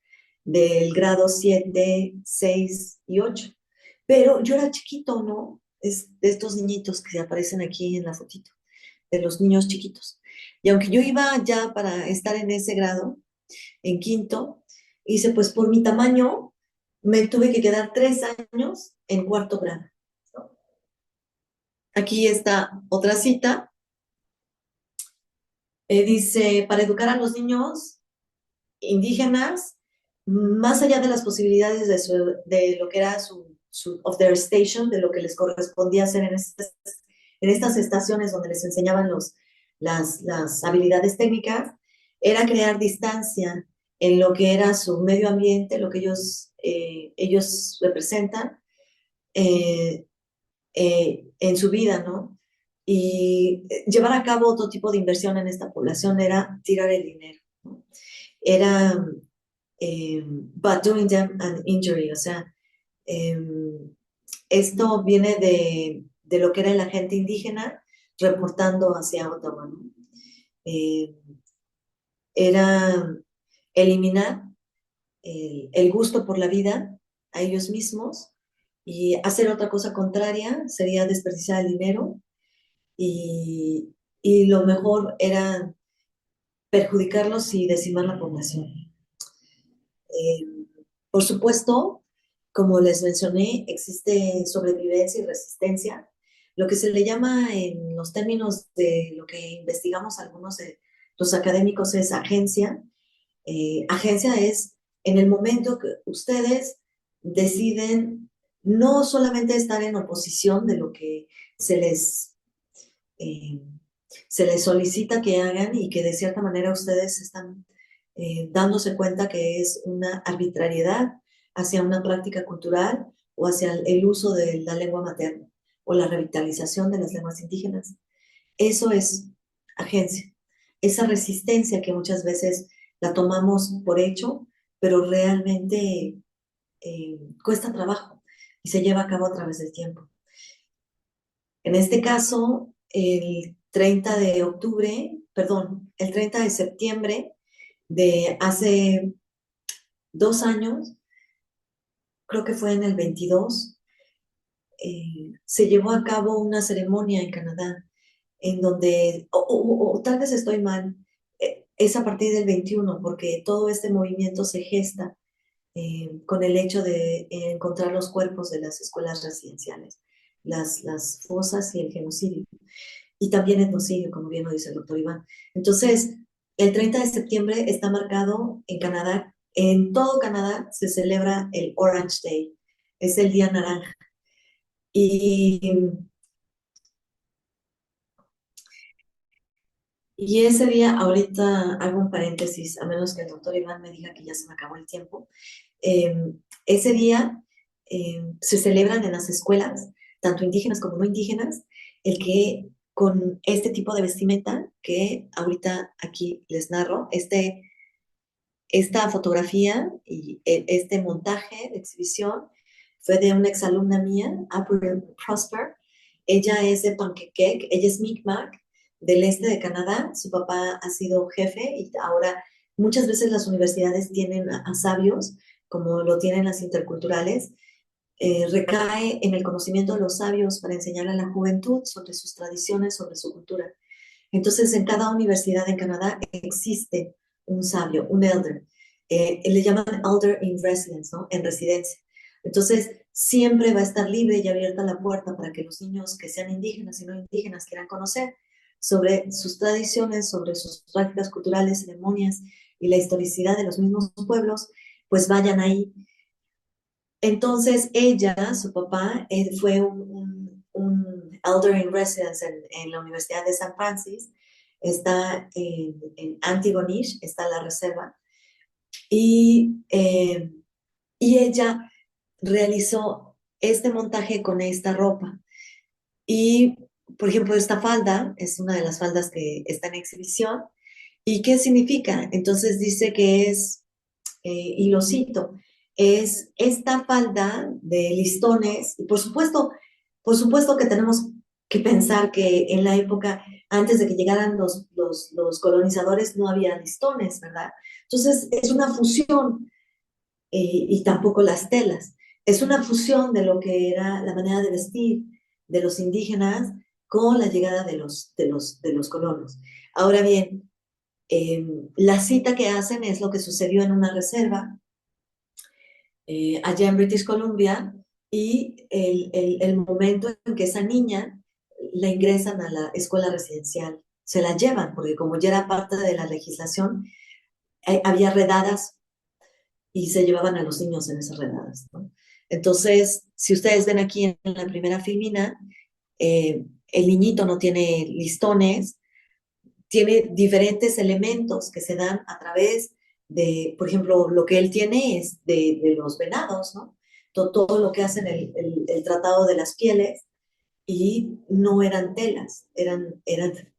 del grado 7, 6 y 8. Pero yo era chiquito, ¿no? Es de estos niñitos que aparecen aquí en la fotito. de los niños chiquitos. Y aunque yo iba ya para estar en ese grado, en quinto, hice pues por mi tamaño, me tuve que quedar 3 años en cuarto grado. Aquí está otra cita. Dice, para educar a los niños indígenas, más allá de las posibilidades de lo que era of their station, de lo que les correspondía hacer en estas estaciones donde les enseñaban las habilidades técnicas, era crear distancia en lo que era su medio ambiente, lo que ellos representan en su vida, ¿no? Y llevar a cabo otro tipo de inversión en esta población era tirar el dinero, ¿no? Era but doing them an injury, o sea, eh, esto viene de lo que era el agente indígena reportando hacia Ottawa, ¿no? Eh, Era eliminar el gusto por la vida a ellos mismos y hacer otra cosa contraria sería desperdiciar el dinero y lo mejor era perjudicarlos y decimar la población. Eh, por supuesto, como les mencioné, existe sobrevivencia y resistencia. Lo que se le llama en los términos de lo que investigamos algunos de los académicos es agencia. Agencia es en el momento que ustedes deciden no solamente estar en oposición de lo que se les, eh, se les solicita que hagan y que de cierta manera ustedes están dándose cuenta que es una arbitrariedad hacia una práctica cultural o hacia el uso de la lengua materna o la revitalización de las lenguas indígenas. Eso es agencia. Esa resistencia que muchas veces la tomamos por hecho, pero realmente cuesta trabajo y se lleva a cabo a través del tiempo. En este caso, el 30 de octubre, perdón, el 30 de septiembre de hace 2 años, creo que fue en el 22, se llevó a cabo una ceremonia en Canadá, en donde, o tal vez estoy mal, es a partir del 21, porque todo este movimiento se gesta con el hecho de encontrar los cuerpos de las escuelas residenciales, las fosas y el genocidio, y también etnocidio, como bien lo dice el doctor Iván. Entonces, el 30 de septiembre está marcado en Canadá, en todo Canadá se celebra el Orange Day, es el día naranja. Y, y ese día, ahorita hago un paréntesis, a menos que el doctor Iván me diga que ya se me acabó el tiempo. Ese día se celebran en las escuelas, tanto indígenas como no indígenas, el que con este tipo de vestimenta que ahorita aquí les narro, esta fotografía y este montaje de exhibición fue de una exalumna mía, April Prosper. Ella es de Panquequec, ella es Mi'kmaq, del este de Canadá. Su papá ha sido jefe y ahora muchas veces las universidades tienen a sabios, como lo tienen las interculturales. Recae en el conocimiento de los sabios para enseñar a la juventud sobre sus tradiciones, sobre su cultura. Entonces, en cada universidad en Canadá existe un sabio, un elder. Le llaman elder in residence, ¿no? En residencia. Entonces, siempre va a estar libre y abierta la puerta para que los niños que sean indígenas y no indígenas quieran conocer sobre sus tradiciones, sobre sus prácticas culturales, ceremonias y la historicidad de los mismos pueblos, pues vayan ahí. Entonces, ella, su papá, fue un elder in residence en la Universidad de San Francisco, está en Antigonish, está la reserva, y ella realizó este montaje con esta ropa. Y, por ejemplo, esta falda es una de las faldas que está en exhibición. ¿Y qué significa? Entonces dice que es, y lo cito, es esta falda de listones, y por supuesto que tenemos que pensar que en la época, antes de que llegaran los colonizadores, no había listones, ¿verdad? Entonces es una fusión, y tampoco las telas, es una fusión de lo que era la manera de vestir de los indígenas con la llegada de los colonos. Ahora bien, la cita que hacen es lo que sucedió en una reserva allá en British Columbia y el momento en que esa niña la ingresan a la escuela residencial. Se la llevan, porque como ya era parte de la legislación, había redadas y se llevaban a los niños en esas redadas, ¿no? Entonces, si ustedes ven aquí en la primera filmina, el niñito no tiene listones, tiene diferentes elementos que se dan a través de, por ejemplo, lo que él tiene es de los venados, ¿no? Todo lo que hacen el tratado de las pieles y no eran telas, eran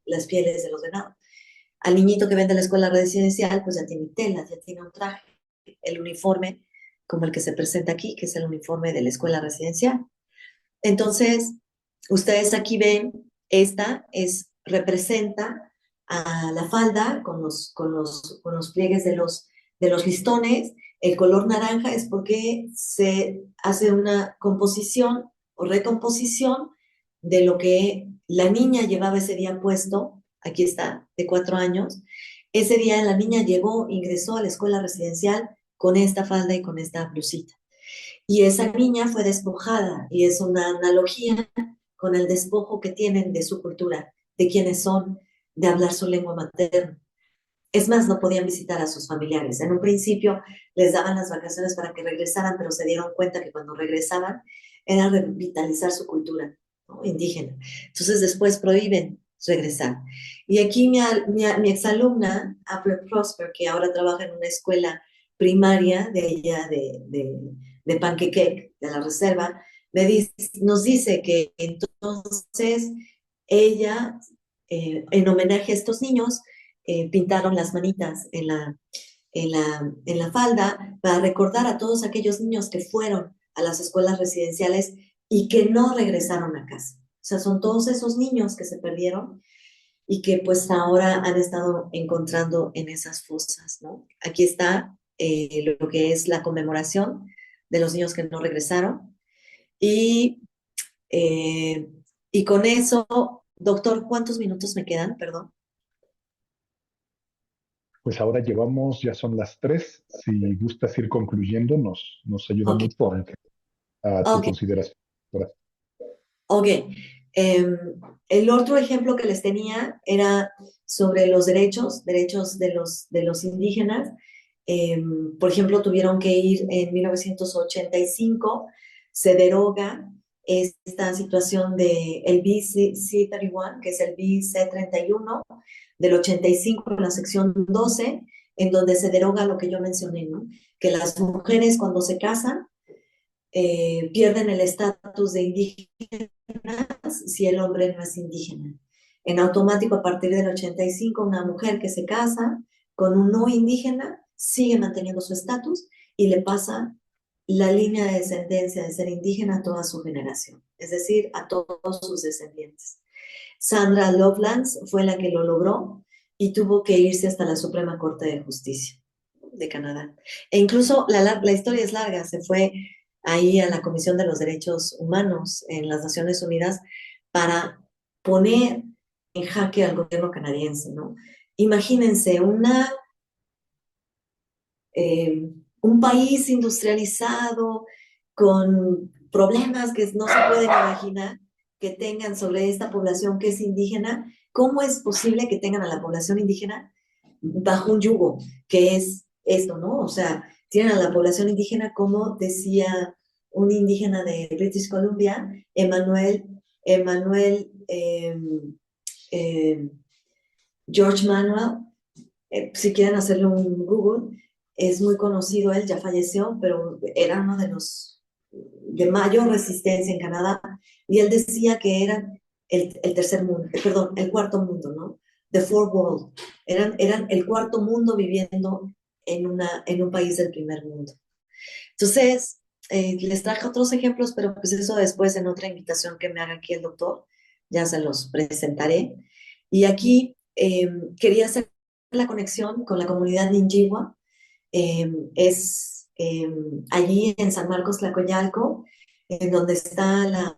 las pieles de los venados. Al niñito que vende la escuela residencial, pues ya tiene telas, ya tiene un traje, el uniforme como el que se presenta aquí, que es el uniforme de la escuela residencial. Entonces, ustedes aquí ven, representa a la falda con los pliegues de los listones. El color naranja es porque se hace una composición o recomposición de lo que la niña llevaba ese día puesto. Aquí está, de 4 años. Ese día la niña llegó, ingresó a la escuela residencial con esta falda y con esta blusita. Y esa niña fue despojada y es una analogía con el despojo que tienen de su cultura, de quiénes son, de hablar su lengua materna. Es más, no podían visitar a sus familiares. En un principio les daban las vacaciones para que regresaran, pero se dieron cuenta que cuando regresaban era revitalizar su cultura, ¿no? Indígena. Entonces después prohíben regresar. Y aquí mi exalumna, Apple Prosper, que ahora trabaja en una escuela primaria de ella, de Panquequec, de la reserva, nos dice que entonces ella, en homenaje a estos niños, pintaron las manitas en la falda para recordar a todos aquellos niños que fueron a las escuelas residenciales y que no regresaron a casa. O sea, son todos esos niños que se perdieron y que pues ahora han estado encontrando en esas fosas, ¿no? Aquí está lo que es la conmemoración de los niños que no regresaron y, eh, y con eso, doctor, ¿cuántos minutos me quedan? Perdón. Pues ahora llevamos, ya son las 3. Si gustas ir concluyendo, nos ayuda Ok, mucho a tu ok. consideración. Ok. Em, el otro ejemplo que les tenía era sobre los derechos de los indígenas. Por ejemplo, tuvieron que ir en 1985, se deroga esta situación de el BC-31, que es el BC-31 del 85 en la sección 12, en donde se deroga lo que yo mencioné, ¿no? Que las mujeres cuando se casan pierden el estatus de indígenas si el hombre no es indígena. En automático, a partir del 85, una mujer que se casa con un no indígena sigue manteniendo su estatus y le pasa la línea de descendencia de ser indígena a toda su generación, es decir, a todos sus descendientes. Sandra Lovelace fue la que lo logró y tuvo que irse hasta la Suprema Corte de Justicia de Canadá. E incluso la historia es larga, se fue ahí a la Comisión de los Derechos Humanos en las Naciones Unidas para poner en jaque al gobierno canadiense, ¿no? Imagínense eh, un país industrializado con problemas que no se pueden imaginar que tengan sobre esta población que es indígena. ¿Cómo es posible que tengan a la población indígena bajo un yugo, que es esto, ¿no? O sea, tienen a la población indígena, como decía un indígena de British Columbia, Emmanuel eh, George Manuel, si quieren hacerle un Google, es muy conocido, él ya falleció, pero era uno de los de mayor resistencia en Canadá, y él decía que eran el tercer mundo, perdón, el cuarto mundo, ¿no? The Fourth World. Eran el cuarto mundo viviendo en un país del primer mundo. Entonces, les traje otros ejemplos, pero pues eso después en otra invitación que me haga aquí el doctor, ya se los presentaré. Y aquí quería hacer la conexión con la comunidad Ninjiwa. Allí en San Marcos, Tlacoyalco, en donde está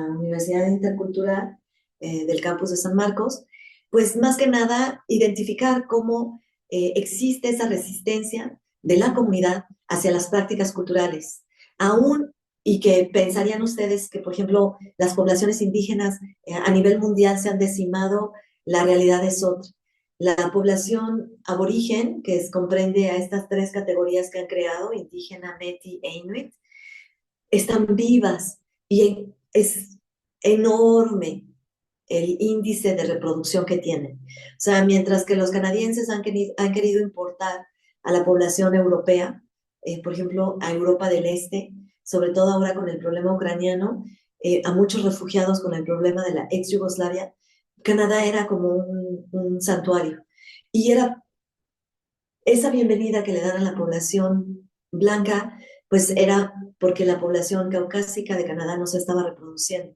la Universidad Intercultural del campus de San Marcos, pues más que nada identificar cómo existe esa resistencia de la comunidad hacia las prácticas culturales, aún y que pensarían ustedes que, por ejemplo, las poblaciones indígenas a nivel mundial se han decimado, la realidad es otra. La población aborigen, que comprende a estas tres categorías que han creado, indígena, Métis e Inuit, están vivas y es enorme el índice de reproducción que tienen. O sea, mientras que los canadienses han querido importar a la población europea, por ejemplo, a Europa del Este, sobre todo ahora con el problema ucraniano, a muchos refugiados con el problema de la ex Yugoslavia, Canadá era como un santuario. Y era esa bienvenida que le dan a la población blanca, pues era porque la población caucásica de Canadá no se estaba reproduciendo.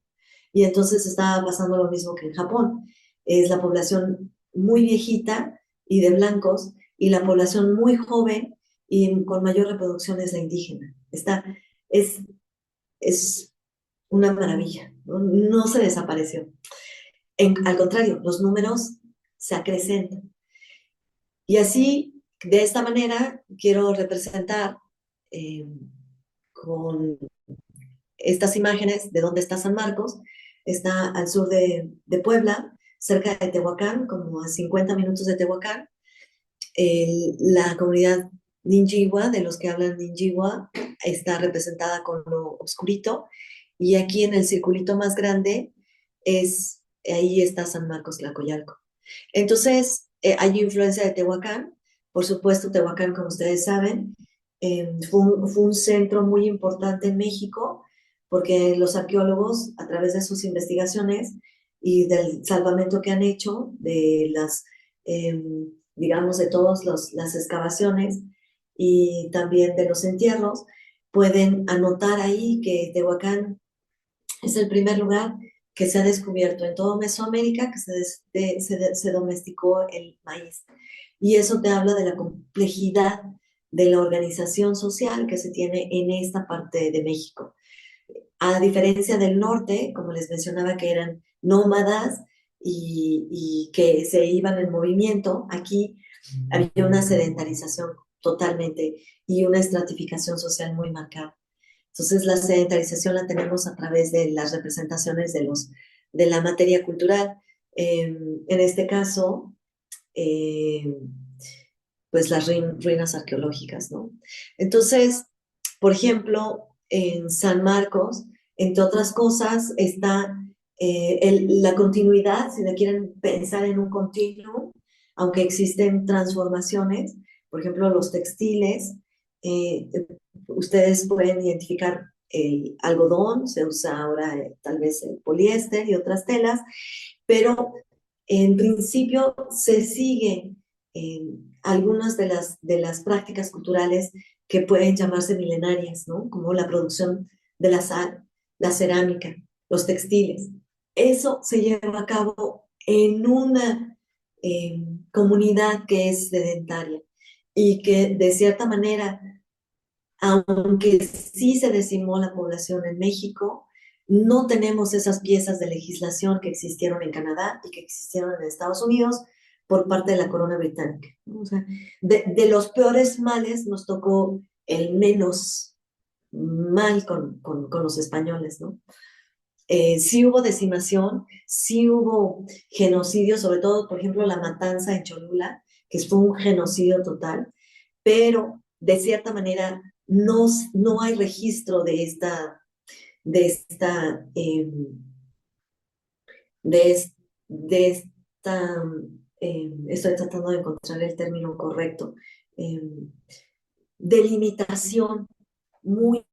Y entonces estaba pasando lo mismo que en Japón. Es la población muy viejita y de blancos, y la población muy joven y con mayor reproducción es la indígena. Es, es una maravilla, ¿no? No se desapareció. Al contrario, los números se acrecentan. Y así, de esta manera, quiero representar eh, con estas imágenes de dónde está San Marcos. Está al sur de Puebla, cerca de Tehuacán, como a 50 minutos de Tehuacán. La comunidad Ninjigua, de los que hablan Ninjigua, está representada con lo oscurito. Y aquí en el circulito más grande, ahí está San Marcos Tlacoyalco. Entonces, hay influencia de Tehuacán. Por supuesto, Tehuacán, como ustedes saben, fue un centro muy importante en México, porque los arqueólogos, a través de sus investigaciones y del salvamento que han hecho de digamos, de todas las excavaciones y también de los entierros, pueden anotar ahí que Tehuacán es el primer lugar que se ha descubierto en toda Mesoamérica que se domesticó el maíz. Y eso te habla de la complejidad de la organización social que se tiene en esta parte de México. A diferencia del norte, como les mencionaba, que eran nómadas y que se iban en movimiento, aquí había una sedentarización totalmente y una estratificación social muy marcada. Entonces, la sedentarización la tenemos a través de las representaciones de la materia cultural. En este caso, eh, pues las ruinas arqueológicas, ¿no? Entonces, por ejemplo, en San Marcos, entre otras cosas, está la continuidad, si la quieren pensar en un continuum, aunque existen transformaciones, por ejemplo, los textiles, eh, ustedes pueden identificar el algodón, se usa ahora tal vez el poliéster y otras telas, pero en principio se sigue algunas de las prácticas culturales que pueden llamarse milenarias, ¿no? Como la producción de la sal, la cerámica, los textiles. Eso se lleva a cabo en una comunidad que es sedentaria y que de cierta manera, aunque sí se decimó la población en México, no tenemos esas piezas de legislación que existieron en Canadá y que existieron en Estados Unidos por parte de la corona británica, ¿no? O sea, de los peores males nos tocó el menos mal con los españoles, ¿no? Sí hubo decimación, sí hubo genocidio, sobre todo, por ejemplo, la matanza en Cholula, que fue un genocidio total, pero de cierta manera no hay registro de esta, de, de esta, estoy tratando de encontrar el término correcto, eh, delimitación muy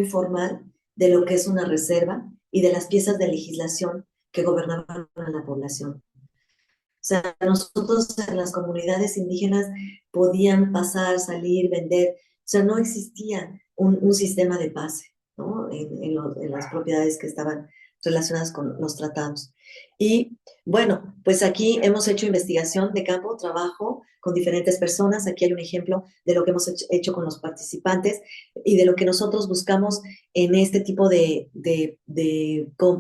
formal de lo que es una reserva y de las piezas de legislación que gobernaban a la población. O sea, nosotros en las comunidades indígenas podían pasar, salir, vender. O sea, no existía un sistema de pase, ¿no? En las propiedades que estaban relacionadas con los tratados. Y bueno, pues aquí hemos hecho investigación de campo, trabajo con diferentes personas. Aquí hay un ejemplo de lo que hemos hecho con los participantes y de lo que nosotros buscamos en este tipo de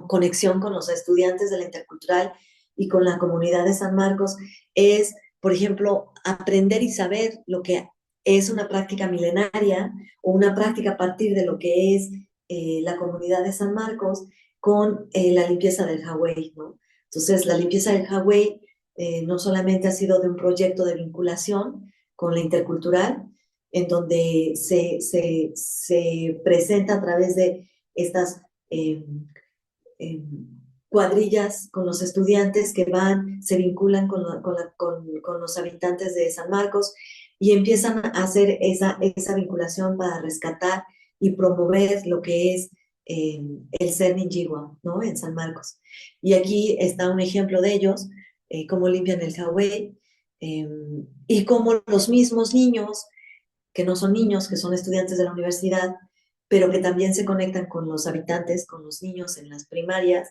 conexión con los estudiantes de la intercultural y con la comunidad de San Marcos es, por ejemplo, aprender y saber lo que es una práctica milenaria o una práctica a partir de lo que es la comunidad de San Marcos con la limpieza del Hawái, ¿no? Entonces, la limpieza del Hawái no solamente ha sido de un proyecto de vinculación con la intercultural, en donde se presenta a través de estas eh, eh, cuadrillas con los estudiantes que van, se vinculan con los habitantes de San Marcos y empiezan a hacer esa vinculación para rescatar y promover lo que es el ser Ninjigua, ¿no? En San Marcos. Y aquí está un ejemplo de ellos, cómo limpian el Hawái y cómo los mismos niños, que no son niños, que son estudiantes de la universidad, pero que también se conectan con los habitantes, con los niños en las primarias,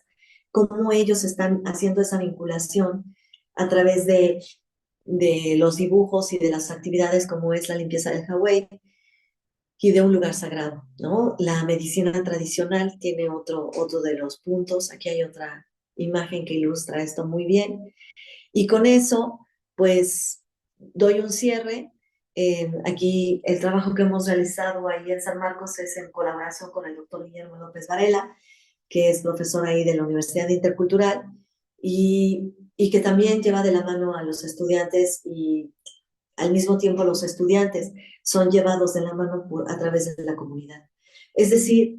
cómo ellos están haciendo esa vinculación a través de los dibujos y de las actividades como es la limpieza del Hawái y de un lugar sagrado, ¿no? La medicina tradicional tiene otro de los puntos, aquí hay otra imagen que ilustra esto muy bien, y con eso, pues, doy un cierre. Aquí el trabajo que hemos realizado ahí en San Marcos es en colaboración con el doctor Guillermo López Varela, que es profesor ahí de la Universidad Intercultural y que también lleva de la mano a los estudiantes y al mismo tiempo los estudiantes son llevados de la mano a través de la comunidad. Es decir,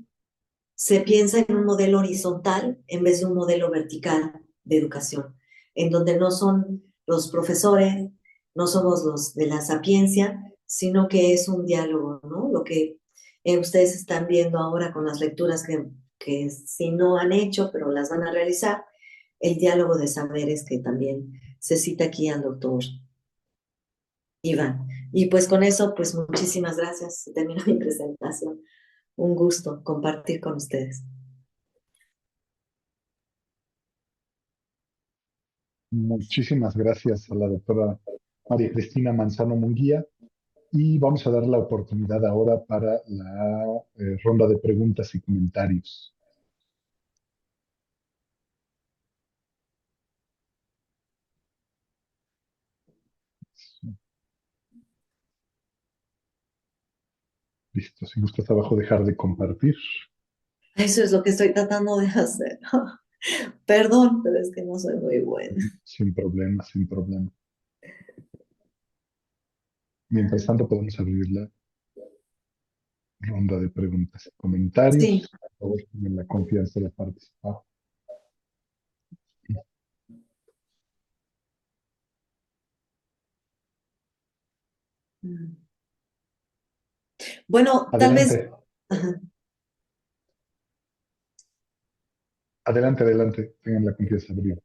se piensa en un modelo horizontal en vez de un modelo vertical de educación, en donde no son los profesores, no somos los de la sapiencia, sino que es un diálogo, ¿no? Lo que ustedes están viendo ahora con las lecturas que si no han hecho, pero las van a realizar, el diálogo de saberes que también se cita aquí al doctor Iván. Y pues con eso, pues muchísimas gracias. Termino mi presentación. Un gusto compartir con ustedes. Muchísimas gracias a la doctora María Cristina Manzano Munguía y vamos a dar la oportunidad ahora para la ronda de preguntas y comentarios. Listo, si gustas abajo dejar de compartir, Eso es lo que estoy tratando de hacer. Perdón, pero es que no soy muy buena. sin problema, sin problema. Mientras tanto podemos abrir la ronda de preguntas y Sí. comentarios. Por favor, tengan la confianza de participar. Bueno, tal vez, Adelante, ajá, adelante, adelante, tengan la confianza de abrir.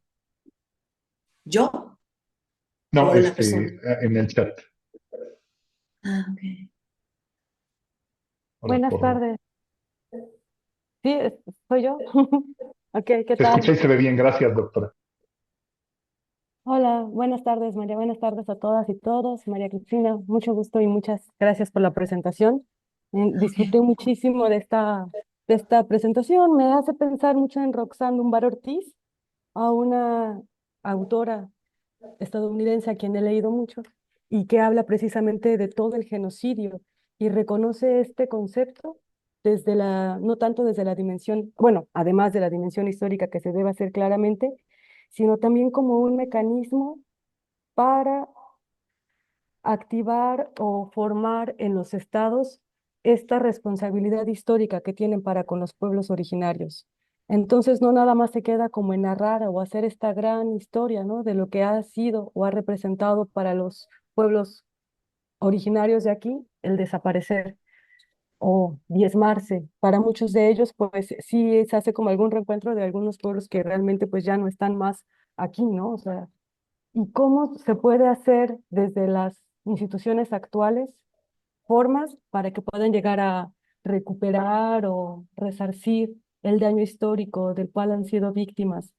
yo No, o la persona. en el chat, Ah, ok. Buenas por, tardes. Sí, soy yo. Ok, ¿qué se escucha tal? y se ve bien, gracias, doctora. Hola, buenas tardes, María. Buenas tardes a todas y todos. María Cristina, mucho gusto y muchas gracias por la presentación. Ok. Disfruté muchísimo de esta presentación. Me hace pensar mucho en Roxanne Dunbar Ortiz, a una autora estadounidense a quien he leído mucho y que habla precisamente de todo el genocidio y reconoce este concepto no tanto desde la dimensión, bueno, además de la dimensión histórica que se debe hacer claramente, sino también como un mecanismo para activar o formar en los estados esta responsabilidad histórica que tienen para con los pueblos originarios. Entonces no nada más se queda como en narrar o hacer esta gran historia, ¿no? De lo que ha sido o ha representado para los pueblos originarios de aquí el desaparecer o diezmarse. Para muchos de ellos, pues sí se hace como algún reencuentro de algunos pueblos que realmente pues ya no están más aquí, ¿no? O sea, ¿y cómo se puede hacer desde las instituciones actuales formas para que puedan llegar a recuperar o resarcir el daño histórico del cual han sido víctimas.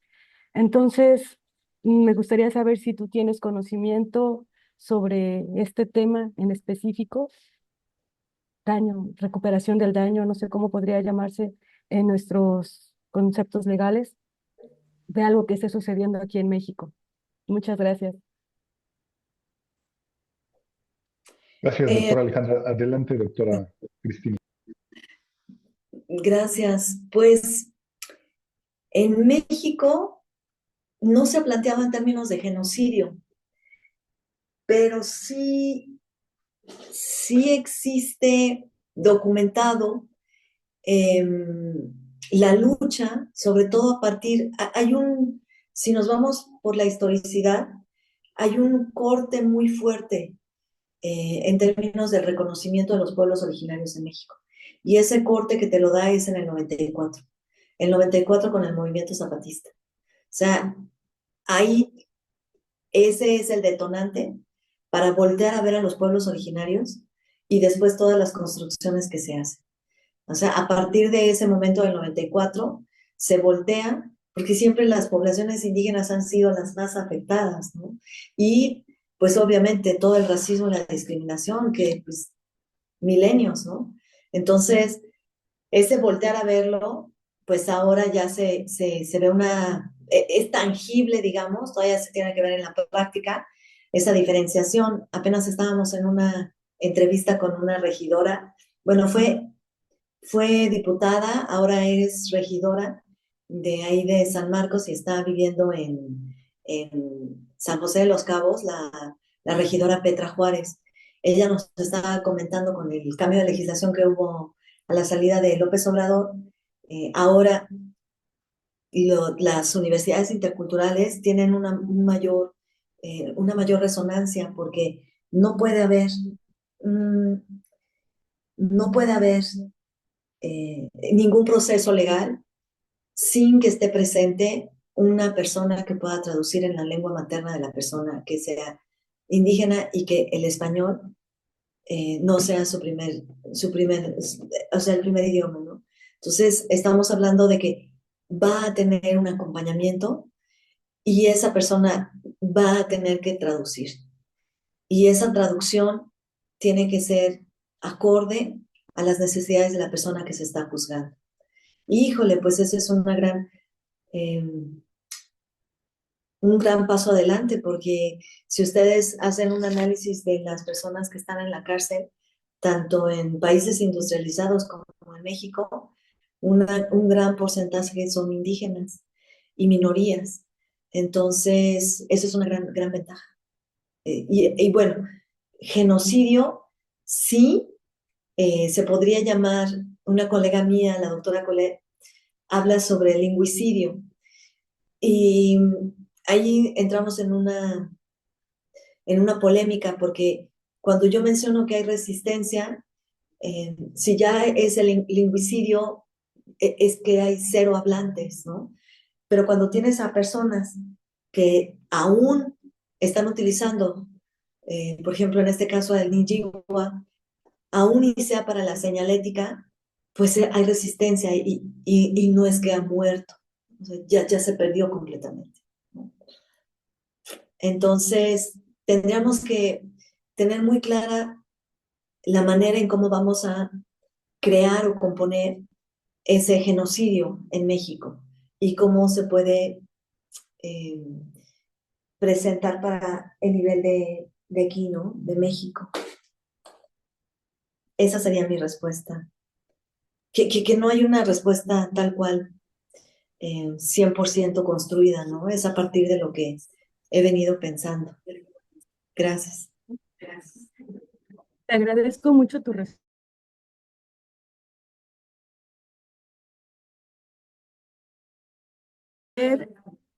Entonces, me gustaría saber si tú tienes conocimiento sobre este tema en específico, daño, recuperación del daño, no sé cómo podría llamarse en nuestros conceptos legales, de algo que esté sucediendo aquí en México. Muchas gracias. Gracias, Eh, doctora Alejandra. Adelante, doctora Cristina. gracias. Pues en México no se ha planteado en términos de genocidio, pero sí existe documentado la lucha, sobre todo a partir, si nos vamos por la historicidad, hay un corte muy fuerte en términos del reconocimiento de los pueblos originarios de México. Y ese corte que te lo da es en el 94. El 94 con el movimiento zapatista. O sea, ahí ese es el detonante para voltear a ver a los pueblos originarios y después todas las construcciones que se hacen. O sea, a partir de ese momento del 94 se voltea, porque siempre las poblaciones indígenas han sido las más afectadas, ¿no? Y pues obviamente todo el racismo y la discriminación que pues milenios, ¿no? Entonces, ese voltear a verlo, pues ahora ya se ve es tangible, digamos, todavía se tiene que ver en la práctica esa diferenciación. Apenas estábamos en una entrevista con una regidora, bueno, fue diputada, ahora es regidora de ahí de San Marcos y está viviendo en San José de los Cabos, la regidora Petra Juárez. Ella nos estaba comentando con el cambio de legislación que hubo a la salida de López Obrador. Ahora las universidades interculturales tienen una mayor resonancia porque no puede haber, mm, no puede haber ningún proceso legal sin que esté presente una persona que pueda traducir en la lengua materna de la persona que sea indígena y que el español no sea o sea, el primer idioma, ¿no? Entonces, estamos hablando de que va a tener un acompañamiento y esa persona va a tener que traducir. Y esa traducción tiene que ser acorde a las necesidades de la persona que se está juzgando. Híjole, pues eso es eh, un gran paso adelante, porque si ustedes hacen un análisis de las personas que están en la cárcel, tanto en países industrializados como en México, un gran porcentaje son indígenas y minorías. Entonces, eso es una gran ventaja. Y bueno, genocidio sí se podría llamar, una colega mía, la doctora Colette, habla sobre el lingüicidio. Y ahí entramos en una polémica porque cuando yo menciono que hay resistencia, si ya es el lingüicidio, es que hay cero hablantes, ¿no? Pero cuando tienes a personas que aún están utilizando, por ejemplo, en este caso el Nijingua, aún y sea para la señalética, pues hay resistencia y no es que ha muerto, o sea, ya se perdió completamente, ¿no? Entonces, tendríamos que tener muy clara la manera en cómo vamos a crear o componer ese genocidio en México y cómo se puede eh, presentar para el nivel de aquí, ¿no? De México. Esa sería mi respuesta. Que no hay una respuesta tal cual 100% construida, ¿no? Es a partir de lo que he venido pensando. Gracias. Te agradezco mucho tu respuesta.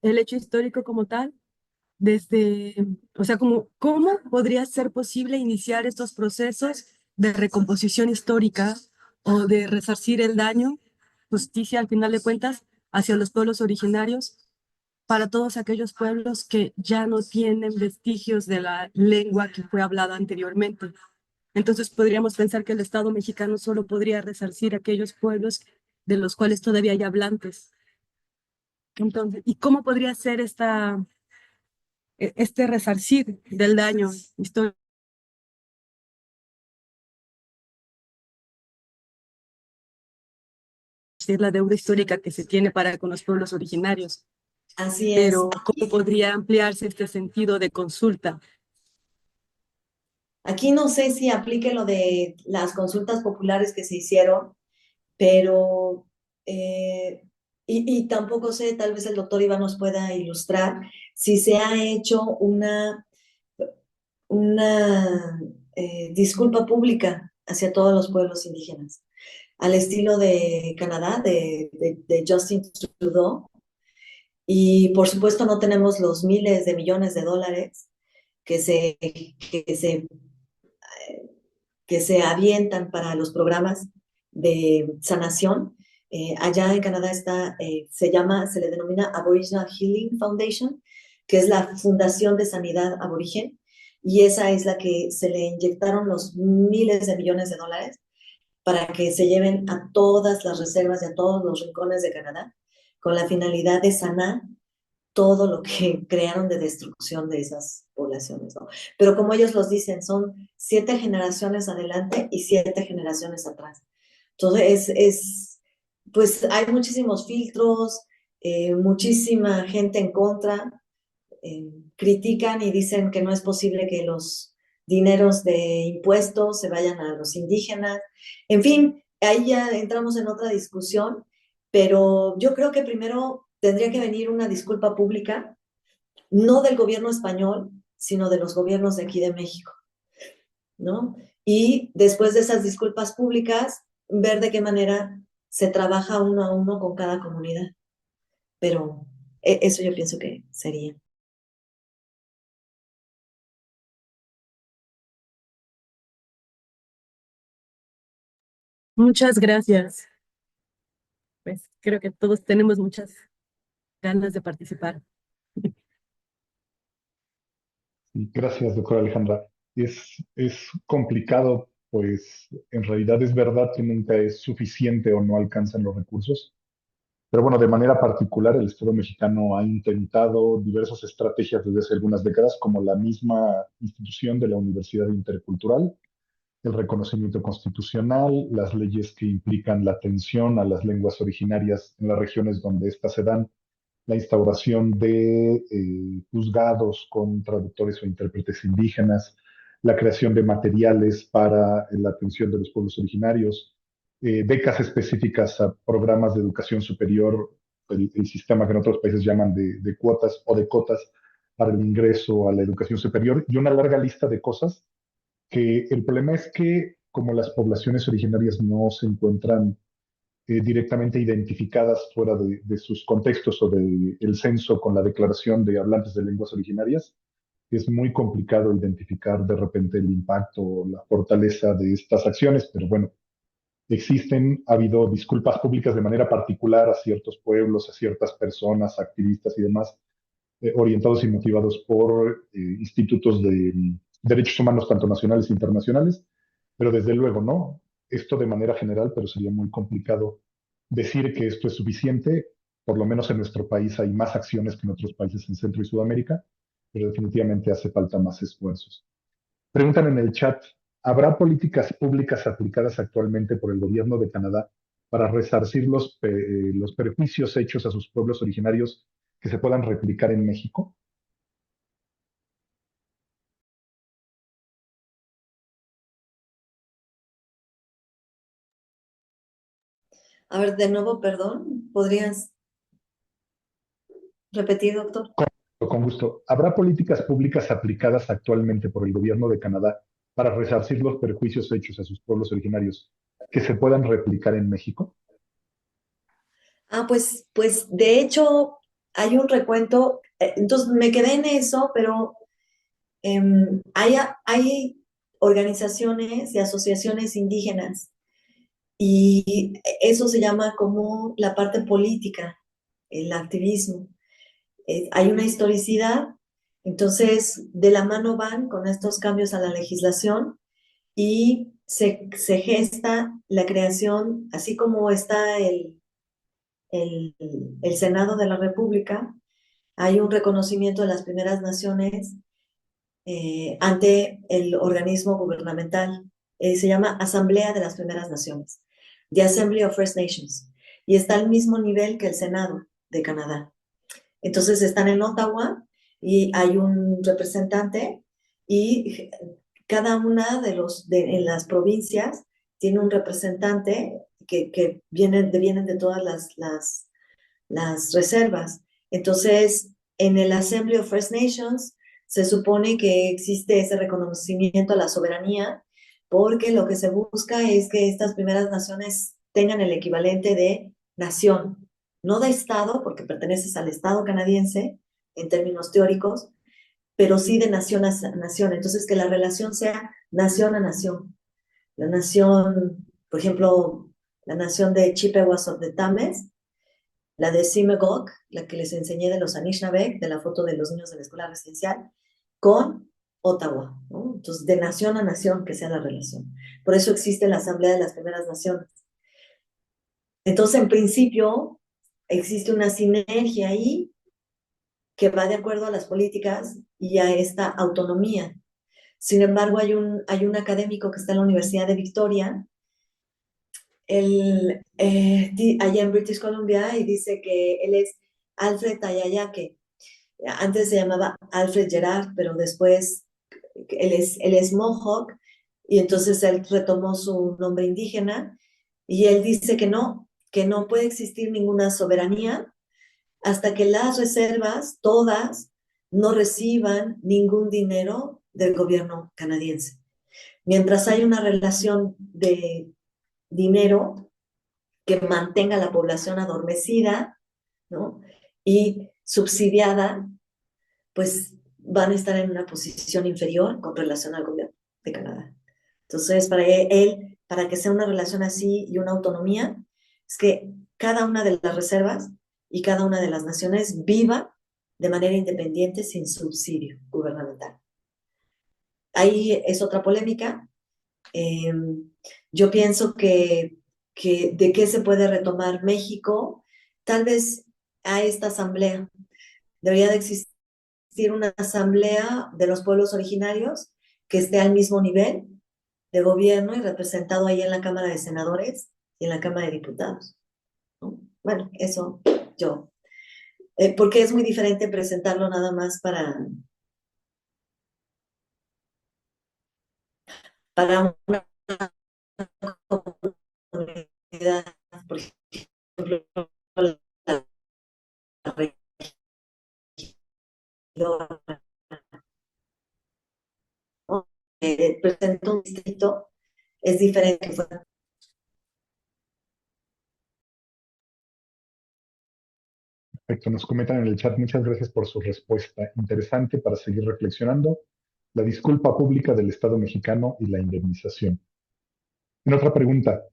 El hecho histórico como tal, desde, o sea, ¿cómo podría ser posible iniciar estos procesos de recomposición histórica o de resarcir el daño, justicia al final de cuentas, hacia los pueblos originarios, para todos aquellos pueblos que ya no tienen vestigios de la lengua que fue hablada anteriormente? Entonces podríamos pensar que el Estado mexicano solo podría resarcir aquellos pueblos de los cuales todavía hay hablantes. Entonces, ¿y cómo podría ser este resarcir del daño histórico? Es la deuda histórica que se tiene para con los pueblos originarios, Así es. pero ¿cómo podría ampliarse este sentido de consulta? Aquí no sé si aplique lo de las consultas populares que se hicieron, pero, y tampoco sé, tal vez el doctor Iván nos pueda ilustrar, si se ha hecho una disculpa pública hacia todos los pueblos indígenas, al estilo de Canadá, de Justin Trudeau. Y por supuesto no tenemos los miles de millones de dólares que se, que se, que se avientan para los programas de sanación. Allá en Canadá está, se le denomina Aboriginal Healing Foundation, que es la Fundación de Sanidad Aborigen, y esa es la que se le inyectaron los miles de millones de dólares para que se lleven a todas las reservas y a todos los rincones de Canadá, con la finalidad de sanar todo lo que crearon de destrucción de esas poblaciones, ¿no? Pero como ellos los dicen, son 7 generaciones adelante y 7 generaciones atrás. Entonces, pues hay muchísimos filtros, muchísima gente en contra, critican y dicen que no es posible que los dineros de impuestos se vayan a los indígenas. En fin, ahí ya entramos en otra discusión, pero yo creo que primero tendría que venir una disculpa pública, no del gobierno español, sino de los gobiernos de aquí de México, ¿no? Y después de esas disculpas públicas, ver de qué manera se trabaja uno a uno con cada comunidad. Pero eso yo pienso que sería. Muchas gracias. Pues creo que todos tenemos muchas ganas de participar. Y gracias, doctora Alejandra. Es complicado, pues en realidad es verdad que nunca es suficiente o no alcanzan los recursos. Pero bueno, de manera particular, el Estado mexicano ha intentado diversas estrategias desde hace algunas décadas, como la misma institución de la Universidad Intercultural, el reconocimiento constitucional, las leyes que implican la atención a las lenguas originarias en las regiones donde éstas se dan, la instauración de juzgados con traductores o intérpretes indígenas, la creación de materiales para la atención de los pueblos originarios, becas específicas a programas de educación superior, el sistema que en otros países llaman de cuotas o de cotas para el ingreso a la educación superior y una larga lista de cosas que el problema es que como las poblaciones originarias no se encuentran directamente identificadas fuera de sus contextos o del censo con la declaración de hablantes de lenguas originarias, es muy complicado identificar de repente el impacto o la fortaleza de estas acciones, pero bueno, existen, ha habido disculpas públicas de manera particular a ciertos pueblos, a ciertas personas, activistas y demás, orientados y motivados por institutos de derechos humanos, tanto nacionales e internacionales, pero desde luego, ¿no? Esto de manera general, pero sería muy complicado decir que esto es suficiente. Por lo menos en nuestro país hay más acciones que en otros países en Centro y Sudamérica, pero definitivamente hace falta más esfuerzos. Preguntan en el chat, ¿habrá políticas públicas aplicadas actualmente por el gobierno de Canadá para resarcir los perjuicios hechos a sus pueblos originarios que se puedan replicar en México? A ver, de nuevo, perdón, ¿podrías repetir, doctor? Con gusto. ¿Habrá políticas públicas aplicadas actualmente por el gobierno de Canadá para resarcir los perjuicios hechos a sus pueblos originarios que se puedan replicar en México? Pues de hecho hay un recuento, entonces me quedé en eso, pero hay organizaciones y asociaciones indígenas y eso se llama como la parte política, el activismo. Hay una historicidad, entonces de la mano van con estos cambios a la legislación y se gesta la creación, así como está el Senado de la República, hay un reconocimiento de las primeras naciones ante el organismo gubernamental. Se llama Asamblea de las Primeras Naciones, The Assembly of First Nations, y está al mismo nivel que el Senado de Canadá. Entonces están en Ottawa y hay un representante y cada una en las provincias tiene un representante que vienen de todas las reservas. Entonces, en el Assembly of First Nations se supone que existe ese reconocimiento a la soberanía, porque lo que se busca es que estas primeras naciones tengan el equivalente de nación, no de Estado, porque perteneces al Estado canadiense en términos teóricos, pero sí de nación a nación. Entonces, que la relación sea nación a nación. La nación, por ejemplo, la nación de Chippewas of the Tames, la de Simegok, la que les enseñé de los Anishinabek, de la foto de los niños de la escuela residencial, con Ottawa, ¿no? Entonces, de nación a nación que sea la relación. Por eso existe la Asamblea de las Primeras Naciones. Entonces, en principio, existe una sinergia ahí que va de acuerdo a las políticas y a esta autonomía. Sin embargo, hay un académico que está en la Universidad de Victoria, allá en British Columbia, y dice que él es Alfred Tayayake. Antes se llamaba Alfred Gerard, pero después él es Mohawk, y entonces él retomó su nombre indígena, y él dice que no puede existir ninguna soberanía hasta que las reservas, todas, no reciban ningún dinero del gobierno canadiense. Mientras hay una relación de dinero que mantenga a la población adormecida, ¿no? Y subsidiada, pues van a estar en una posición inferior con relación al gobierno de Canadá. Entonces, para que sea una relación así y una autonomía, es que cada una de las reservas y cada una de las naciones viva de manera independiente sin subsidio gubernamental. Ahí es otra polémica. Eh, yo pienso que de qué se puede retomar México, tal vez a esta asamblea. Debería de existir una asamblea de los pueblos originarios que esté al mismo nivel de gobierno y representado ahí en la Cámara de Senadores y en la Cámara de Diputados, ¿no? Bueno, eso yo. Porque es muy diferente presentarlo nada más para una comunidad, por ejemplo, la región, ¿no? Presenta un distrito, es diferente que fuera. Perfecto, nos comentan en el chat, muchas gracias por su respuesta. Interesante para seguir reflexionando. La disculpa pública del Estado mexicano y la indemnización. En otra pregunta,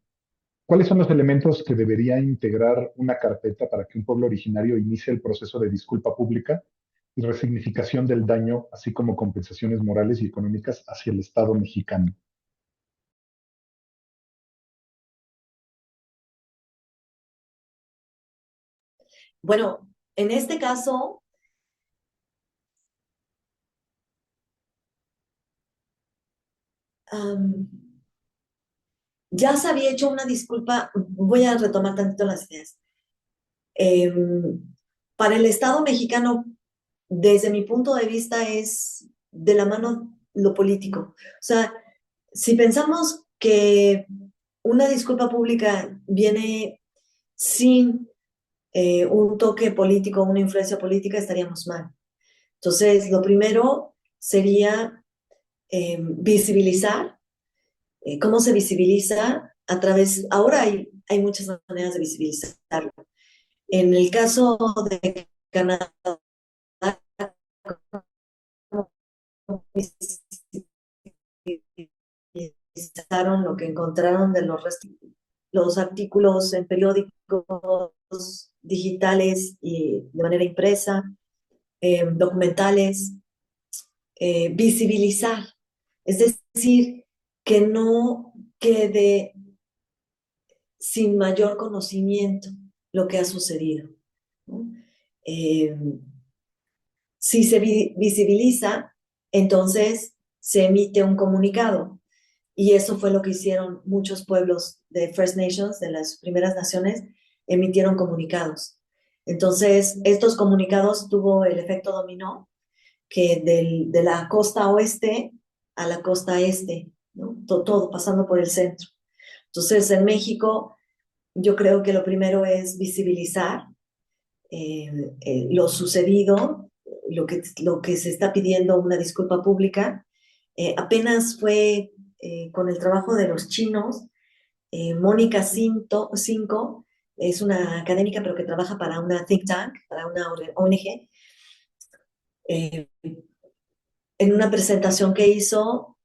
¿cuáles son los elementos que debería integrar una carpeta para que un pueblo originario inicie el proceso de disculpa pública y resignificación del daño, así como compensaciones morales y económicas hacia el Estado mexicano? Bueno, en este caso, um, ya se había hecho una disculpa, voy a retomar tantito las ideas. Eh, para el Estado mexicano, desde mi punto de vista, es de la mano lo político. O sea, si pensamos que una disculpa pública viene sin un toque político, una influencia política, estaríamos mal. Entonces, lo primero sería visibilizar. ¿Cómo se visibiliza? A través, ahora hay muchas maneras de visibilizarlo. En el caso de Canadá, visibilizaron lo que encontraron de los artículos en periódicos digitales y de manera impresa, documentales, visibilizar. Es decir, que no quede sin mayor conocimiento. lo que ha sucedido, ¿no? Eh, si se visibiliza, entonces se emite un comunicado. Y eso fue lo que hicieron muchos pueblos de First Nations, de las primeras naciones, emitieron comunicados. Entonces, estos comunicados tuvo el efecto dominó, que de la costa oeste a la costa este, ¿no? Todo pasando por el centro. Entonces, en México, yo creo que lo primero es visibilizar lo sucedido, lo que se está pidiendo una disculpa pública. Apenas fue con el trabajo de los chinos, Mónica Cinco es una académica, pero que trabaja para una think tank, para una ONG. Eh, en una presentación que hizo,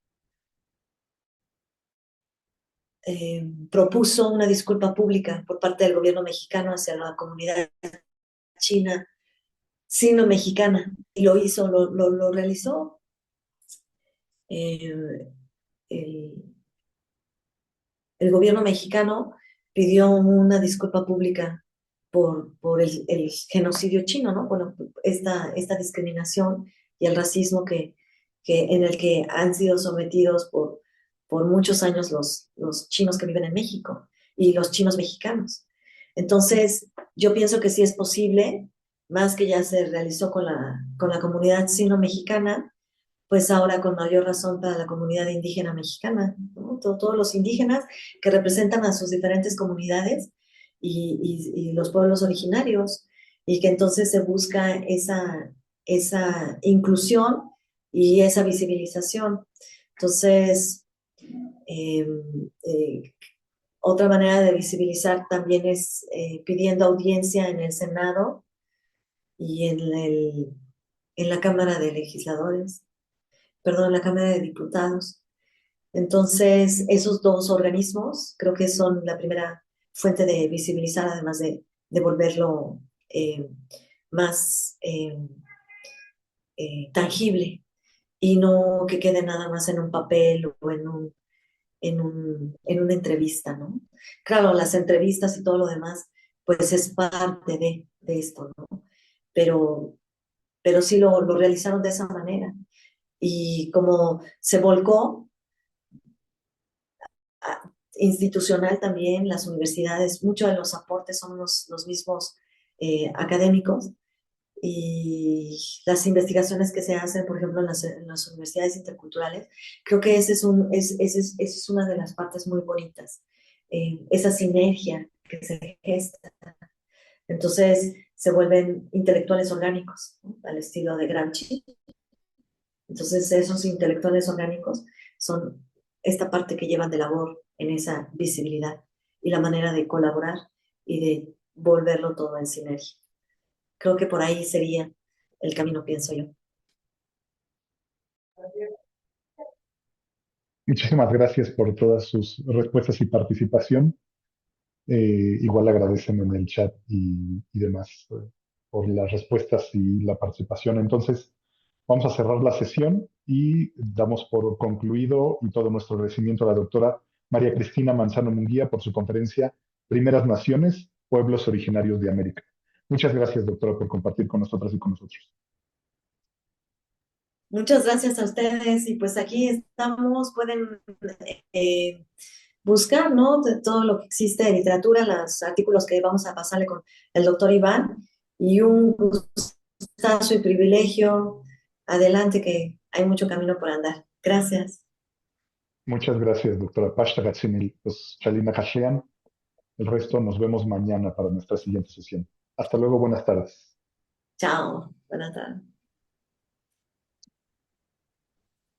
propuso una disculpa pública por parte del gobierno mexicano hacia la comunidad china sino-mexicana. Y lo hizo, lo realizó. Eh, el, el gobierno mexicano pidió una disculpa pública por el genocidio chino, ¿no? Bueno, esta discriminación y el racismo en el que han sido sometidos por muchos años los chinos que viven en México y los chinos mexicanos. Entonces, yo pienso que sí es posible, más que ya se realizó con la comunidad sino-mexicana, pues ahora con mayor razón para la comunidad indígena mexicana, ¿no? Todos los indígenas que representan a sus diferentes comunidades y los pueblos originarios, y que entonces se busca esa inclusión y esa visibilización. Entonces, eh, eh, otra manera de visibilizar también es pidiendo audiencia en el Senado y en la Cámara de Legisladores, perdón, en la Cámara de Diputados. Entonces, esos dos organismos creo que son la primera fuente de visibilizar, además de volverlo eh, más tangible y no que quede nada más en un papel o en una entrevista, ¿no? Claro, las entrevistas y todo lo demás, pues es parte de esto, ¿no? Pero, pero sí lo realizaron de esa manera. Y como se volcó institucional también, las universidades, muchos de los aportes son los mismos académicos y las investigaciones que se hacen, por ejemplo, en las universidades interculturales, creo que esa es una de las partes muy bonitas, esa sinergia que se gesta. Entonces se vuelven intelectuales orgánicos, ¿no? Al estilo de Gramsci. Entonces esos intelectuales orgánicos son esta parte que llevan de labor en esa visibilidad y la manera de colaborar y de volverlo todo en sinergia. Creo que por ahí sería el camino, pienso yo. Muchísimas gracias por todas sus respuestas y participación. Igual agradecen en el chat y demás por las respuestas y la participación. Entonces, vamos a cerrar la sesión y damos por concluido y todo nuestro agradecimiento a la doctora María Cristina Manzano Munguía por su conferencia Primeras Naciones, Pueblos Originarios de América. Muchas gracias, doctora, por compartir con nosotras y con nosotros. Muchas gracias a ustedes y pues aquí estamos, pueden buscar, ¿no? De todo lo que existe de literatura, los artículos que vamos a pasarle con el doctor Iván y un gustazo y privilegio. Adelante que hay mucho camino por andar. Gracias. Muchas gracias, doctora Pashta Gatsinil. Pues, Chalina Hashean. El resto nos vemos mañana para nuestra siguiente sesión. Hasta luego, buenas tardes. Chao. Buenas tardes.